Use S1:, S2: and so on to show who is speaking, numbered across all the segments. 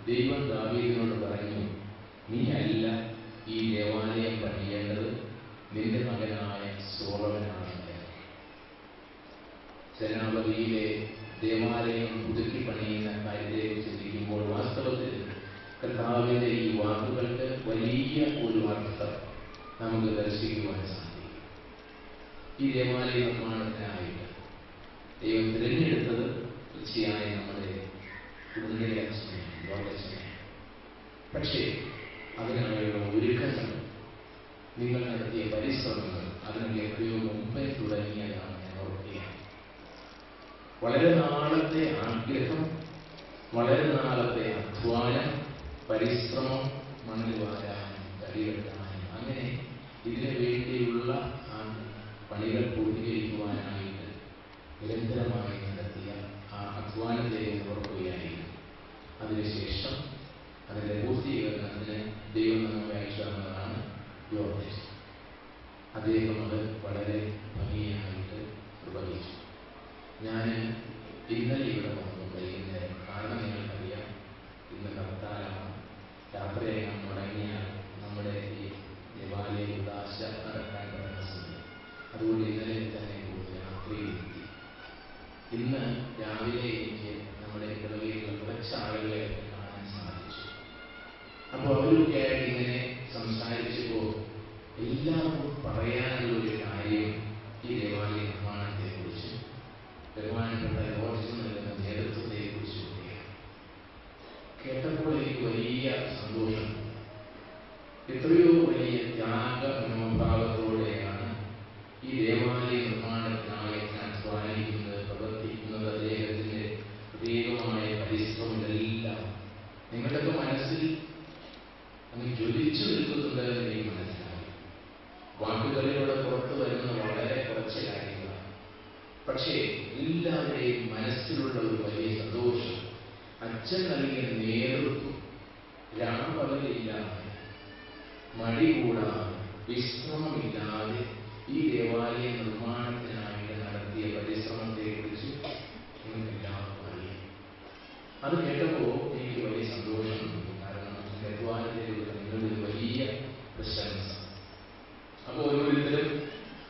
S1: ദൈവം ദാവീദിനോട് പറഞ്ഞു, നീ അല്ല ഈ ദേവാലയം പണിയേണ്ടത്, നിന്റെ മകനായ സോളമനാണ്. സേനാപതിയിലെ ദേവാലയം പുതുക്കി പണിയുന്ന കാര്യത്തെക്കുറിച്ച് ചിന്തിക്കുമ്പോൾ വാസ്തവത്തിൽ കർത്താവിന്റെ ഈ വാക്കുകൾക്ക് വലിയ ഒരു അർത്ഥം നമുക്ക് ദർശിക്കുവാൻ സാധിക്കും. ഈ ദേവാലയ നിർമ്മാണത്തിനായിട്ട് ദൈവം തിരഞ്ഞെടുത്തത് തീർച്ചയായും നമ്മുടെ കുടുംബത്തിലെ അച്ഛനെയാണ്, ലോകച്ഛനെയാണ്. പക്ഷേ അതിനായുള്ള ഒരുക്കങ്ങൾ, നിങ്ങൾ നടത്തിയ പരിശ്രമങ്ങൾ അതിനൊക്കെ എത്രയോ മുമ്പേ തുടങ്ങിയതാണ് ഞാൻ ഓർക്കുകയാണ്. വളരെ നാളത്തെ ആഗ്രഹം, വളരെ നാളത്തെ അധ്വാനം, പരിശ്രമം, മണൽ വാരാനും തടികെട്ടാനും അങ്ങനെ ഇതിനു വേണ്ടിയുള്ള പണികൾ പൂർത്തീകരിക്കുവാനായിട്ട് നിരന്തരമായി നടത്തിയ ആ അധ്വാനത്തെ ഓർക്കുകയായിരുന്നു. അതിനുശേഷം അതിൻ്റെ പൂർത്തീകരണത്തിന് ദൈവം നമ്മെ അയച്ചു തന്നതാണ് യോർദാൻ. അദ്ദേഹം അത് വളരെ ഭംഗിയായിട്ട് നിർവഹിച്ചു. ഞാൻ ഇന്നലെ ഇവിടെ വന്നു വൈകുന്നേരം. കാരണം നിങ്ങൾക്കറിയാം, ഇന്ന് ഹർത്താലാണ്. യാത്രയെല്ലാം മുടങ്ങിയാൽ നമ്മുടെ ഈ ദേവാലയ ഉദാശ നടക്കാൻ തുടങ്ങുന്ന സമയം. അതുകൊണ്ട് ഇന്നലെ തന്നെ കൂടുതൽ യാത്രയിലെത്തി. ഇന്ന് രാവിലെ എനിക്ക് നമ്മുടെ ഇടവകയിലുള്ള കുറച്ച് ആളുകളെ കാണാൻ സാധിച്ചു. അപ്പോൾ അവരൊക്കെ ആയിട്ട് ഇങ്ങനെ സംസാരിച്ചപ്പോൾ എല്ലാവർക്കും പറയാനുള്ള ഒരു കാര്യം ഈ ദേവാലയ നിർമ്മാണത്തെക്കുറിച്ച്, ബഹുമാനപ്പെട്ട യോർദാൻ നൽകുന്ന നേതൃത്വത്തെക്കുറിച്ചൊക്കെയാണ്. കേട്ടപ്പോൾ എനിക്ക് വലിയ സന്തോഷം. എത്രയോ വലിയ ത്യാഗ മനോഭാവത്തോടെയാണ് ഈ ദേവാലയ നിർമ്മാണത്തിനായിട്ട് അധ്വാനിക്കുന്നത്, പ്രവർത്തിക്കുന്നത്. അദ്ദേഹത്തിന്റെ പ്രത്യേകമായ പരിശ്രമങ്ങളെല്ലാം നിങ്ങളുടെയൊക്കെ മനസ്സിൽ അങ്ങ് ജ്വലിച്ചു നിൽക്കുന്നുണ്ടെന്ന് എനിക്ക് മനസ്സിലായി. വാക്കുകളിലൂടെ പുറത്തു വരുന്ന വളരെ കുറച്ച് കാര്യങ്ങളാണ്. പക്ഷേ എല്ലാവരുടെയും മനസ്സിലുള്ള ഒരു വലിയ സന്തോഷം, അച്ഛൻ നൽകിയ നേതൃത്വം രാപകലില്ലാതെ, മടി കൂടാതെ, വിശ്രമമില്ലാതെ ഈ ദേവാലയ നിർമ്മാണത്തിനായിട്ട് നടത്തിയ പരിശ്രമത്തെക്കുറിച്ച് നിങ്ങൾക്കെല്ലാവർക്കും അറിയാം. അത് കേട്ടപ്പോൾ എനിക്ക് വലിയ സന്തോഷം തോന്നി. കാരണം അധ്വാനത്തിലുള്ള നിങ്ങളുടെ വലിയ പ്രശംസ. അപ്പോൾ ഓരോരുത്തരും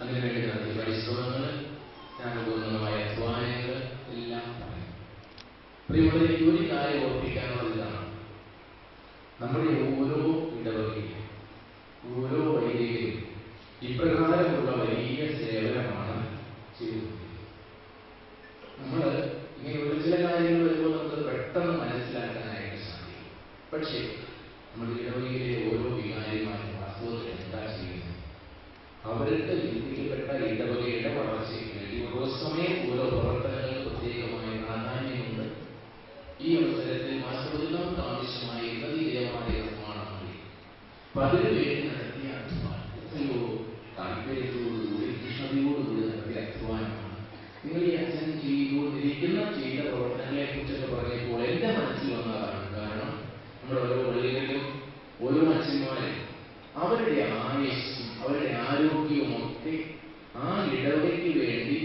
S1: അതിനുവേണ്ടി നടത്തിയ പരിശ്രമങ്ങൾ, ജ്ഞാനപൂർണമായ അധ്വാനങ്ങൾ എല്ലാം പറയും. പ്രിയമുള്ളവരെ, ഒരു കാര്യം ഓർപ്പിക്കാനുള്ളതാണ്, നമ്മുടെ ഓരോ ഇടവകയിലും ഓരോ വൈദികരും ഇപ്രകാരമുള്ള വലിയ സേവനമാണ് ചെയ്തുകൊണ്ടിരിക്കുന്നത്. നമ്മൾ ഇങ്ങനെയുള്ള ചില കാര്യങ്ങൾ വരുമ്പോൾ നമുക്ക് പെട്ടെന്ന് മനസ്സിലാക്കാനായിട്ട് സാധിക്കും. പക്ഷേ നമ്മുടെ ഇടവകയിലെ ഓരോ വികാരിമാരും വാസ്തവത്തിൽ എന്താ ചെയ്യുന്നത്? അവർക്ക് ലഭിക്കപ്പെട്ട ഇടവകയുടെ വളർച്ചയ്ക്ക് വേണ്ടി ഓരോ സമയം ഓരോ പ്രവർത്തനങ്ങൾക്ക് പ്രത്യേകമായ പ്രാധാന്യമുണ്ട്. ഈ അവസരത്തിൽ വാസ്തവത്തിൽ നമുക്ക് ആവശ്യമായിരുന്നത് ഈ ദേവാലയ നിർമ്മാണമാണ്. അപ്പൊ അതിനു വേണ്ടി നടത്തിയ അധ്വാനം എത്രയോ താല്പര്യത്തോടുകൂടി, കൃഷ്ണതയോടുകൂടി നടത്തിയ അധ്വാനമാണ്. നിങ്ങൾ ഈ അച്ഛൻ ചെയ്ത പ്രവർത്തനങ്ങളെ കുറിച്ചൊക്കെ പറഞ്ഞപ്പോൾ എന്റെ മനസ്സിൽ വന്നതാണ്. കാരണം നമ്മുടെ ഓരോ പള്ളികളിലും ഓരോ അച്ഛന്മാരും അവരുടെ ആയുസ്സും അവരുടെ ആരോഗ്യവും ഒക്കെ ആ ഇടവകയ്ക്ക് വേണ്ടി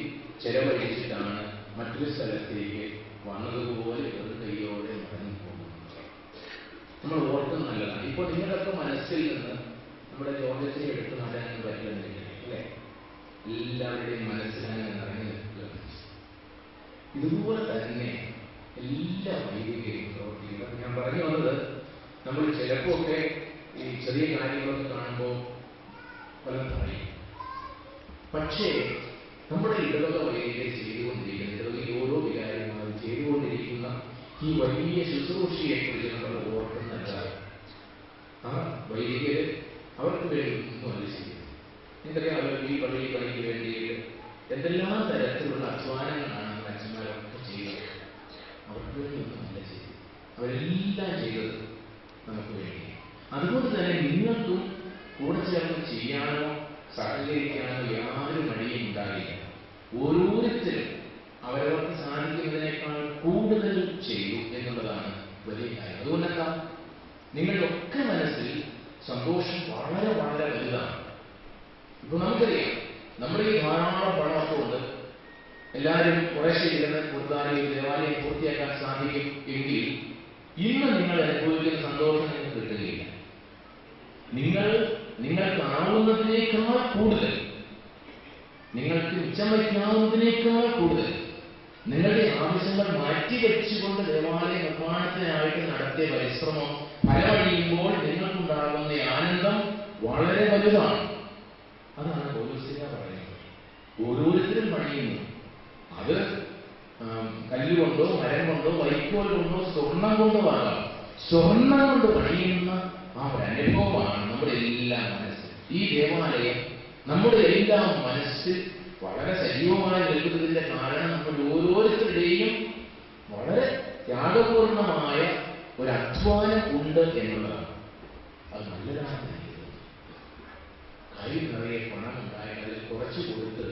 S1: ചെലവഴിച്ചിട്ടാണ് മറ്റൊരു സ്ഥലത്തേക്ക് വന്നതുപോലെ വെറും കൈയോടെ മടങ്ങി പോകുന്നത്. നമ്മൾ ഓർക്കുന്നത് നല്ലതാണ്. ഇപ്പോൾ നിങ്ങളൊക്കെ മനസ്സിൽ നിന്ന് നമ്മുടെ യോർദാനെ എടുത്തു നടാൻ പറ്റില്ലെന്നില്ല, അല്ലേ? എല്ലാവരുടെയും മനസ്സിലങ്ങനെ നിറഞ്ഞു നിൽക്കുക. ഇതുപോലെ തന്നെ എല്ലാ വൈദികരും പ്രവർത്തിക്കുക. ഞാൻ പറഞ്ഞു വന്നത്, നമ്മൾ ചിലപ്പോൾ ഒക്കെ ഈ ചെറിയ കാര്യങ്ങളൊക്കെ കാണുമ്പോൾ പലതും പറയും. പക്ഷേ നമ്മുടെ ഇടവക വൈദികർ ചെയ്തുകൊണ്ടിരിക്കുന്ന, ഇടവകയിൽ ഓരോ വികാരങ്ങളും ചെയ്തുകൊണ്ടിരിക്കുന്ന ഈ വലിയ ശുശ്രൂഷയെക്കുറിച്ച് നമ്മൾ ഓർക്കുന്നില്ല. ആ വൈദികര് അവർക്ക് വേണ്ടി ഒന്നുമല്ല ചെയ്യുന്നത്. നിങ്ങൾക്കറിയാം, അവർ ഈ പള്ളി പണിക്ക് വേണ്ടിയിട്ട് എന്തെല്ലാം തരത്തിലുള്ള അധ്വാനങ്ങളാണ് അച്ഛന്മാരൊക്കെ ചെയ്യുന്നത്. അവർക്ക് വേണ്ടി ഒന്നുമല്ല ചെയ്തത്. അവരെല്ലാം ചെയ്തത് നമുക്ക് വേണ്ടി. അതുകൊണ്ട് തന്നെ നിങ്ങൾക്കും കൂടെ ചേർന്ന് ചെയ്യാനോ സഹകരിക്കാനോ യാതൊരു മടിയും ഉണ്ടാകില്ല. ഓരോരുത്തരും അവരവർക്ക് സാധിക്കുന്നതിനേക്കാൾ കൂടുതൽ ചെയ്യും എന്നുള്ളതാണ് വലിയ കാര്യം. അതുകൊണ്ടെന്താ, നിങ്ങളുടെ മനസ്സിൽ സന്തോഷം വളരെ വളരെ വലുതാണ്. ഇപ്പൊ നമുക്കറിയാം, നമ്മുടെ ഈ ധാരാളം പണമൊക്കെ ഉണ്ട്, എല്ലാവരും കുറേശ്ശെ ഇരുന്ന് കൊടുത്താൽ ഈ ദേവാലയം പൂർത്തിയാക്കാൻ സാധിക്കും എങ്കിൽ ഇന്ന് നിങ്ങൾ അനുഭവിക്കുന്ന നിങ്ങൾക്കാവുന്നതിനേക്കാൾ കൂടുതൽ, നിങ്ങൾക്ക് മിച്ചം വയ്ക്കാവുന്നതിനേക്കാൾ കൂടുതൽ നിങ്ങളുടെ ആവശ്യങ്ങൾ മാറ്റിവെച്ചുകൊണ്ട് ദേവാലയ നിർമ്മാണത്തിനായിട്ട് നടത്തിയ പരിശ്രമം ഫലമഴിയുമ്പോൾ നിങ്ങൾക്കുണ്ടാകുന്ന ആനന്ദം വളരെ വലുതാണ്. അതാണ് പൗലോസ് പറയുന്നത്. ഓരോരുത്തരും പണിയുന്നു. അത് കല്ലുകൊണ്ടോ മരം കൊണ്ടോ വൈക്കോൽ കൊണ്ടോ സ്വർണം കൊണ്ടോ ആകാം. സ്വർണം കൊണ്ട് പണിയുന്ന ആ ഒരു അനുഭവമാണ് നമ്മുടെ എല്ലാം മനസ്സിൽ. ഈ ദേവാലയം നമ്മുടെ എല്ലാം മനസ്സിൽ വളരെ സജീവമായി നിൽക്കുന്നതിന്റെ കാരണം നമ്മൾ ഓരോരുത്തരുടെയും വളരെ ത്യാഗപൂർണമായ ഒരു അധ്വാനം ഉണ്ട് എന്നുള്ളതാണ്. അത് നല്ലതാണ്. കൈ നിറയെ പണം ഉണ്ടായാൽ അതിൽ കുറച്ചു കൊടുത്ത്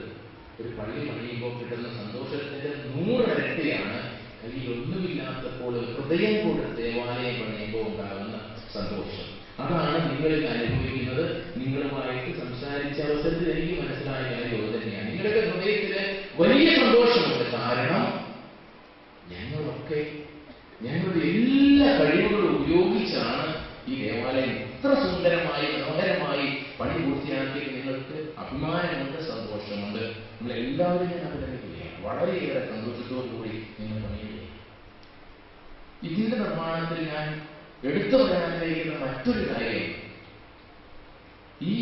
S1: ഒരു പള്ളി പണിയുമ്പോൾ കിട്ടുന്ന സന്തോഷത്തിന്റെ 100 ഇരട്ടിയാണ് കയ്യിൽ ഒന്നുമില്ലാത്തപ്പോൾ ഹൃദയം കൊടുത്ത് ദേവാലയം പണിയുമ്പോൾ ഉണ്ടാകുന്ന സന്തോഷം. അതാണ് നിങ്ങളിൽ അനുഭവിക്കുന്നത്. നിങ്ങളുമായിട്ട് സംസാരിച്ച അവസരത്തിൽ എനിക്ക് മനസ്സിലായ കാര്യം തന്നെയാണ്. നിങ്ങളുടെ ഹൃദയത്തിന് വലിയ സന്തോഷമുണ്ട്. കാരണം ഞങ്ങളുടെ എല്ലാ കഴിവുകളും ഉപയോഗിച്ചാണ് ഈ ദേവാലയം ഇത്ര സുന്ദരമായി മനോഹരമായി പണി പൂർത്തിയാക്കിയിട്ട് നിങ്ങൾക്ക് അഭിമാനമുണ്ട്, സന്തോഷമുണ്ട്. നിങ്ങളെല്ലാവരും ഞാൻ അഭിനന്ദിക്കുകയാണ്. വളരെയേറെ സന്തോഷത്തോടുകൂടി നിങ്ങൾ പണിയുകയാണ്. ഇതിന്റെ നിർമ്മാണത്തിൽ ഞാൻ എടുത്തു പറയാൻ ആഗ്രഹിക്കുന്ന മറ്റൊരു കാര്യം, ഈ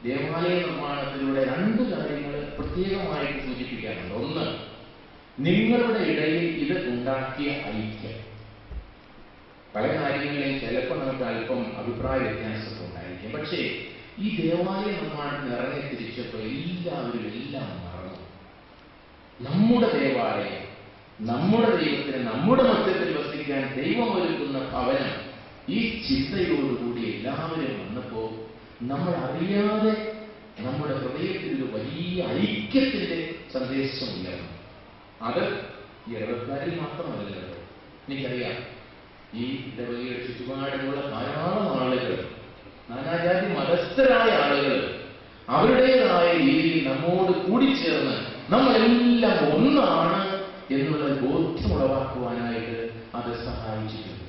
S1: ദേവാലയ നിർമ്മാണത്തിലൂടെ 2 കാര്യങ്ങൾ പ്രത്യേകമായിട്ട് സൂചിപ്പിക്കാറുണ്ട്. ഒന്ന്, നിങ്ങളുടെ ഇടയിൽ ഇത് ഉണ്ടാക്കിയ ഐക്യം. പല കാര്യങ്ങളെയും ചിലപ്പോൾ നമുക്ക് അല്പം അഭിപ്രായ വ്യത്യാസമൊക്കെ ഉണ്ടായിരിക്കും. പക്ഷേ ഈ ദേവാലയ നിർമ്മാണത്തിന് ഇറങ്ങി തിരിച്ചപ്പോൾ എല്ലാവരും എല്ലാം മറന്നു. നമ്മുടെ ദേവാലയം, നമ്മുടെ ദൈവത്തിന് നമ്മുടെ മധ്യത്തിൽ വസിക്കാൻ ദൈവം ഒരുക്കുന്ന ഭവനം, ഈ ചിന്തയോടുകൂടി എല്ലാവരും വന്നപ്പോൾ നമ്മൾ അറിയാതെ നമ്മുടെ ഹൃദയത്തിൽ ഒരു വലിയ ഐക്യത്തിന്റെ സന്ദേശം ഉയർന്നു. അത് ഈ ഇടവക്കാരിൽ മാത്രമല്ലല്ലോ. എനിക്കറിയാം, ഈ ഇടവകയുടെ ചുറ്റുപാടുമുള്ള ധാരാളം ആളുകൾ, നാനാജാതി മതസ്ഥരായ ആളുകൾ അവരുടേതായ രീതിയിൽ നമ്മോട് കൂടിച്ചേർന്ന് നമ്മളെല്ലാം ഒന്നാണ് എന്നുള്ള ബോധ്യം ഉളവാക്കുവാനായിട്ട് അത് സഹായിച്ചിട്ടുണ്ട്.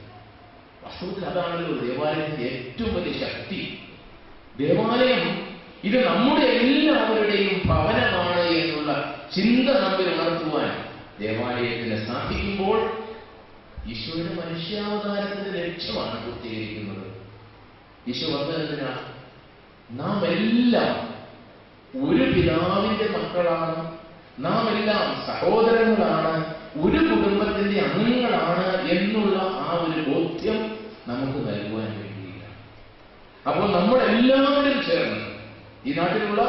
S1: വാസ്തവത്തിൽ അതാണല്ലോ ദേവാലയത്തിന്റെ ഏറ്റവും വലിയ ശക്തി. ദേവാലയം ഇത് നമ്മുടെ എല്ലാവരുടെയും ഭവനമാണ് എന്നുള്ള ചിന്ത നമ്മിൽ ഉണർത്തുവാൻ ദേവാലയത്തിന് സാധിക്കുമ്പോൾ ഈശോയുടെ മനുഷ്യാവതാരത്തിന്റെ ലക്ഷ്യമാണ് പൂർത്തീകരിക്കുന്നത്. ഈശോ വന്നതിനാ നാം എല്ലാം ഒരു പിതാവിന്റെ മക്കളാണ്, നാം എല്ലാം സഹോദരങ്ങളാണ്, ഒരു കുടുംബത്തിന്റെ അംഗങ്ങളാണ് എന്നുള്ള ആ ഒരു ബോധ്യം നമുക്ക് നൽകുവാൻ വേണ്ടിയില്ല. അപ്പോൾ നമ്മളെല്ലാവരും ചേർന്ന് ഈ നാട്ടിലുള്ള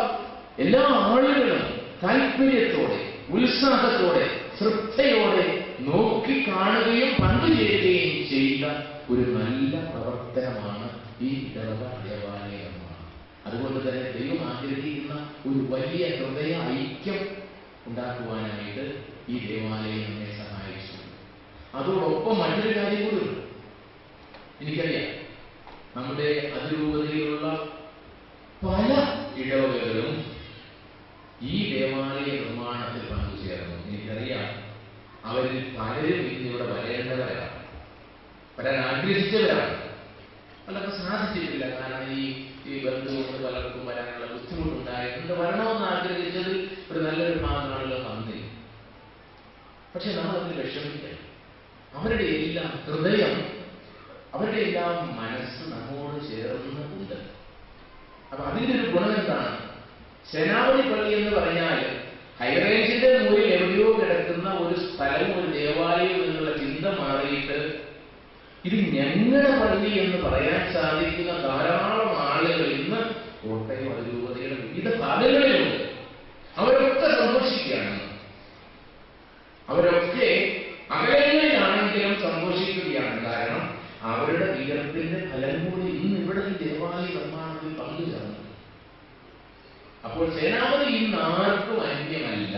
S1: എല്ലാ ആളുകളും താല്പര്യത്തോടെ, ഉത്സാഹത്തോടെ, ശ്രദ്ധയോടെ നോക്കിക്കാണുകയും പങ്കുചേരുകയും ചെയ്ത ഒരു നല്ല പ്രവർത്തനമാണ് ഈ ഇടവക ദേവാലയം. അതുകൊണ്ട് തന്നെ ദൈവം ആഗ്രഹിക്കുന്ന ഒരു വലിയ ഹൃദയ ഐക്യം ഉണ്ടാക്കുവാനായിട്ട് ഈ ദേവാലയം നമ്മെ സഹായിച്ചു. അതോടൊപ്പം മറ്റൊരു കാര്യം കൂടി എനിക്കറിയാം, നമ്മുടെ അതിരൂപതയിലുള്ള പല ഇടവകകളും ഈ ദേവാലയ നിർമ്മാണത്തിൽ പങ്കുചേർന്നു. എനിക്കറിയാം, അവരിൽ പലരും ഇന്നിവിടെ വരേണ്ടവരാണ്, വരാൻ ആഗ്രഹിച്ചവരാണ്. അതൊക്കെ സാധിച്ചിട്ടില്ല. കാരണം ഈ ബന്ധുക്കൊണ്ട് പലർക്കും വരാനുള്ള ബുദ്ധിമുട്ടുണ്ടായിട്ടുണ്ട്. വരണമെന്ന് ആഗ്രഹിച്ചതിൽ ഒരു നല്ലൊരു ഭാഗമാണല്ലോ വന്നില്ല. പക്ഷെ നമ്മൾ അതിന് വിഷമിക്കണം. അവരുടെ എല്ലാം ഹൃദയം, അവരുടെ എല്ലാം മനസ്സ് നമ്മോട് ചേർന്നുണ്ട്. അപ്പൊ അതിന്റെ ഒരു ഗുണം എന്താണ്? സേനാപതി പള്ളി എന്ന് പറഞ്ഞാൽ ഹൈറേഞ്ചിന്റെ മുകളിൽ എവിടെയോ കിടക്കുന്ന ഒരു സ്ഥലവും ഒരു ദേവാലയവും എന്നുള്ള ചിന്ത മാറിയിട്ട് ഇത് ഞങ്ങളുടെ പള്ളി എന്ന് പറയാൻ സാധിക്കുന്ന ധാരാളം ആളുകൾ ഇന്ന് കോട്ടയം അതിരൂപതയുടെ വിവിധ ഭാഗങ്ങളിലുണ്ട്. അവരൊക്കെ സന്തോഷിക്കുകയാണ്. അവരൊക്കെ അകലങ്ങളിലാണെങ്കിലും സന്തോഷിക്കുകയാണ്. കാരണം അവരുടെ വികർത്തിന്റെ ഫലം കൂടി ഇന്ന് ഇവിടെ ഈ ദേവാലയ നിർമ്മാണത്തിൽ പങ്കുചേർന്നു. അപ്പോൾ സേനാപതി ഇന്ന് ആർക്കും അന്യമല്ല.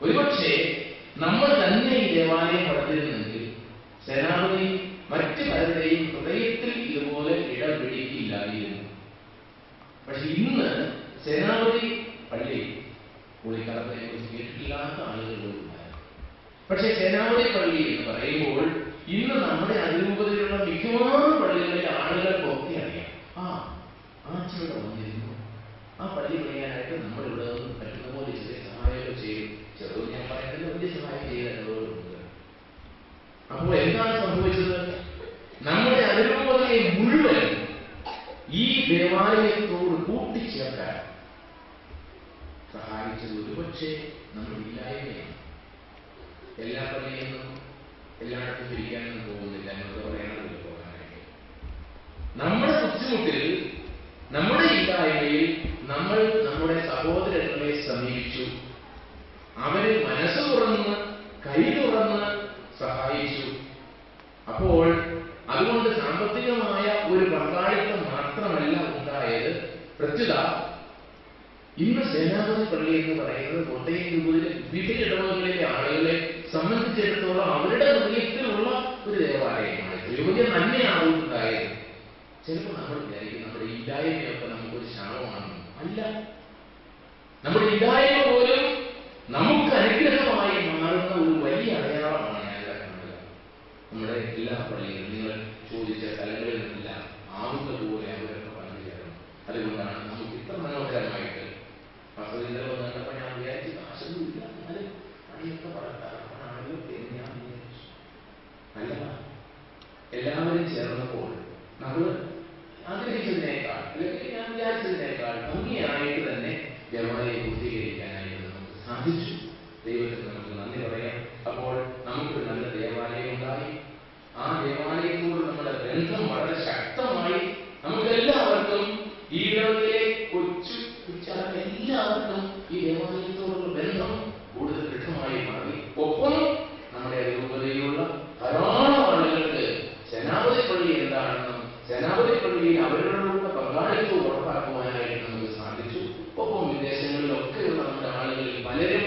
S1: ഒരുപക്ഷെ നമ്മൾ തന്നെ ഈ ദേവാലയം വളർത്തിരുന്നെങ്കിൽ സേനാപതി മറ്റ് പലരുടെയും ഹൃദയത്തിൽ ഇതുപോലെ ഇടം പിടിക്കില്ലായിരുന്നു. പക്ഷെ ഇന്ന് സേനാപതി പള്ളി പുള്ളിക്കാലത്തെ കുറിച്ച് കേട്ടിട്ടില്ലാത്ത ആളുകളുണ്ടായിരുന്നു. പക്ഷെ സേനാപതി പള്ളി എന്ന് പറയുമ്പോൾ ഇന്ന് നമ്മുടെ അതിരൂപതയിലുള്ള മിക്കവാറും പള്ളികളിലെ ആളുകൾക്കൊക്കെ അറിയാം. അമ്മച്ചിയുടെ വന്നിരുന്നു. ആ പള്ളി പണിയാനായിട്ട് നമ്മളിവിടെ പറ്റുന്ന പോലെ ചെറിയ സഹായമൊക്കെ ചെയ്യും. ചെറുത് ഞാൻ പറയുന്നത് വലിയ സഹായം ചെയ്തവരുണ്ട്. അപ്പോൾ എന്താണ് സംഭവിച്ചത്? നമ്മുടെ അതിരൂപതയെ മുഴുവൻ ഈ ദേവാലയത്തോട് കൂട്ടിച്ചേർക്കാൻ സഹായിച്ചത് ഒരുപക്ഷെ നമ്മളില്ലായ്മയാണ്. എല്ലാ പള്ളിയൊന്നും എല്ലായിടത്തും പിരിക്കാനൊന്നും പോകുന്നില്ല, എന്നൊക്കെ പറയണമെന്നില്ല പോകാനായിട്ട്. നമ്മുടെ ബുദ്ധിമുട്ടിൽ, നമ്മുടെ ഇല്ലായ്മയിൽ നമ്മൾ നമ്മുടെ സഹോദരങ്ങളെ സമീപിച്ചു. അവരെ മനസ്സ് തുറന്ന് കൈ തുറന്ന് സഹായിച്ചു. അപ്പോൾ അതുകൊണ്ട് സാമ്പത്തികമായ ഒരു പങ്കാളിത്തം മാത്രമല്ല ഉണ്ടായത്. പ്രത്യുത ഇന്ന് സേനാപതി പള്ളി എന്ന് പറയുന്നത് കോട്ടയം രൂപത്തിലെ വിവിധ ഇടവകളിലെ ആളുകളെ സംബന്ധിച്ചിടത്തോളം അവരുടെ ഹൃദയത്തിലുള്ള ഒരു ദേവാലയമാണ്. ഒരു വലിയ നന്മയാണ് ഉണ്ടായത്. ചിലപ്പോൾ നമ്മൾ വിചാരിക്കും നമ്മുടെ ഇല്ലായ്മയൊക്കെ നമുക്കൊരു ശാപമാണ്. അല്ല, നമ്മുടെ ഇല്ലായ്മ പോലും നമുക്ക് അനുഗ്രഹമായി മാറുന്ന ഒരു വലിയ അടയാളമാണ് ഞാൻ കണ്ടത്. നമ്മുടെ എല്ലാ പള്ളികളും നിങ്ങൾ ചോദിച്ച സ്ഥലങ്ങളിൽ നിന്നെല്ലാം ആവുന്ന പോലെ അവരൊക്കെ പങ്കുചേരണം. അതുകൊണ്ടാണ് നമുക്ക് ഇത്ര മനോഹരമായിട്ട് കണ്ടപ്പോൾ ഞാൻ വിചാരിച്ചു കാശൊന്നുമില്ല, എന്നാലും പണിയൊക്കെ വളർത്താറുണ്ടാണല്ലോ എന്ന് ഞാൻ വിചാരിച്ചു. അല്ല, എല്ലാവരും ചേർന്നപ്പോൾ നമ്മൾ ആഗ്രഹിച്ചതിനേക്കാൾ അല്ലെങ്കിൽ ഞാൻ വിചാരിച്ചതിനേക്കാൾ ഭംഗിയായിട്ട് തന്നെ ദേവാലയം പൂർത്തീകരിക്കാനായിട്ട് നമുക്ക് സാധിച്ചു. ദൈവത്തിന് നമുക്ക് നന്ദി പറയാം. അപ്പോൾ നമുക്കൊരു നല്ല ദേവാലയം ഉണ്ടായി. ആ ദേവാലയത്തോട് നമ്മുടെ ബന്ധം വളരെ ശക്തമായി. നമുക്കെല്ലാവർക്കും ഈ ലോകത്തിലെ കൊച്ചു എല്ലാവർക്കും ഈ ദേവാലയത്തോടുള്ള ബന്ധം കൂടുതൽ ദൃഢമായി മാറി. ഒപ്പം നമ്മുടെ രൂപതയിലുള്ള ധാരാളം ആളുകൾക്ക് സേനാപതി പള്ളി എന്താണെന്നും സേനാപതി പള്ളിയിൽ അവരോടുള്ള പങ്കാളിത്തം ഉറപ്പാക്കുവാനായിട്ട് നമുക്ക് സാധിച്ചു. ഒപ്പം വിദേശങ്ങളിലൊക്കെയുള്ള നമ്മുടെ ആളുകളിൽ പലരും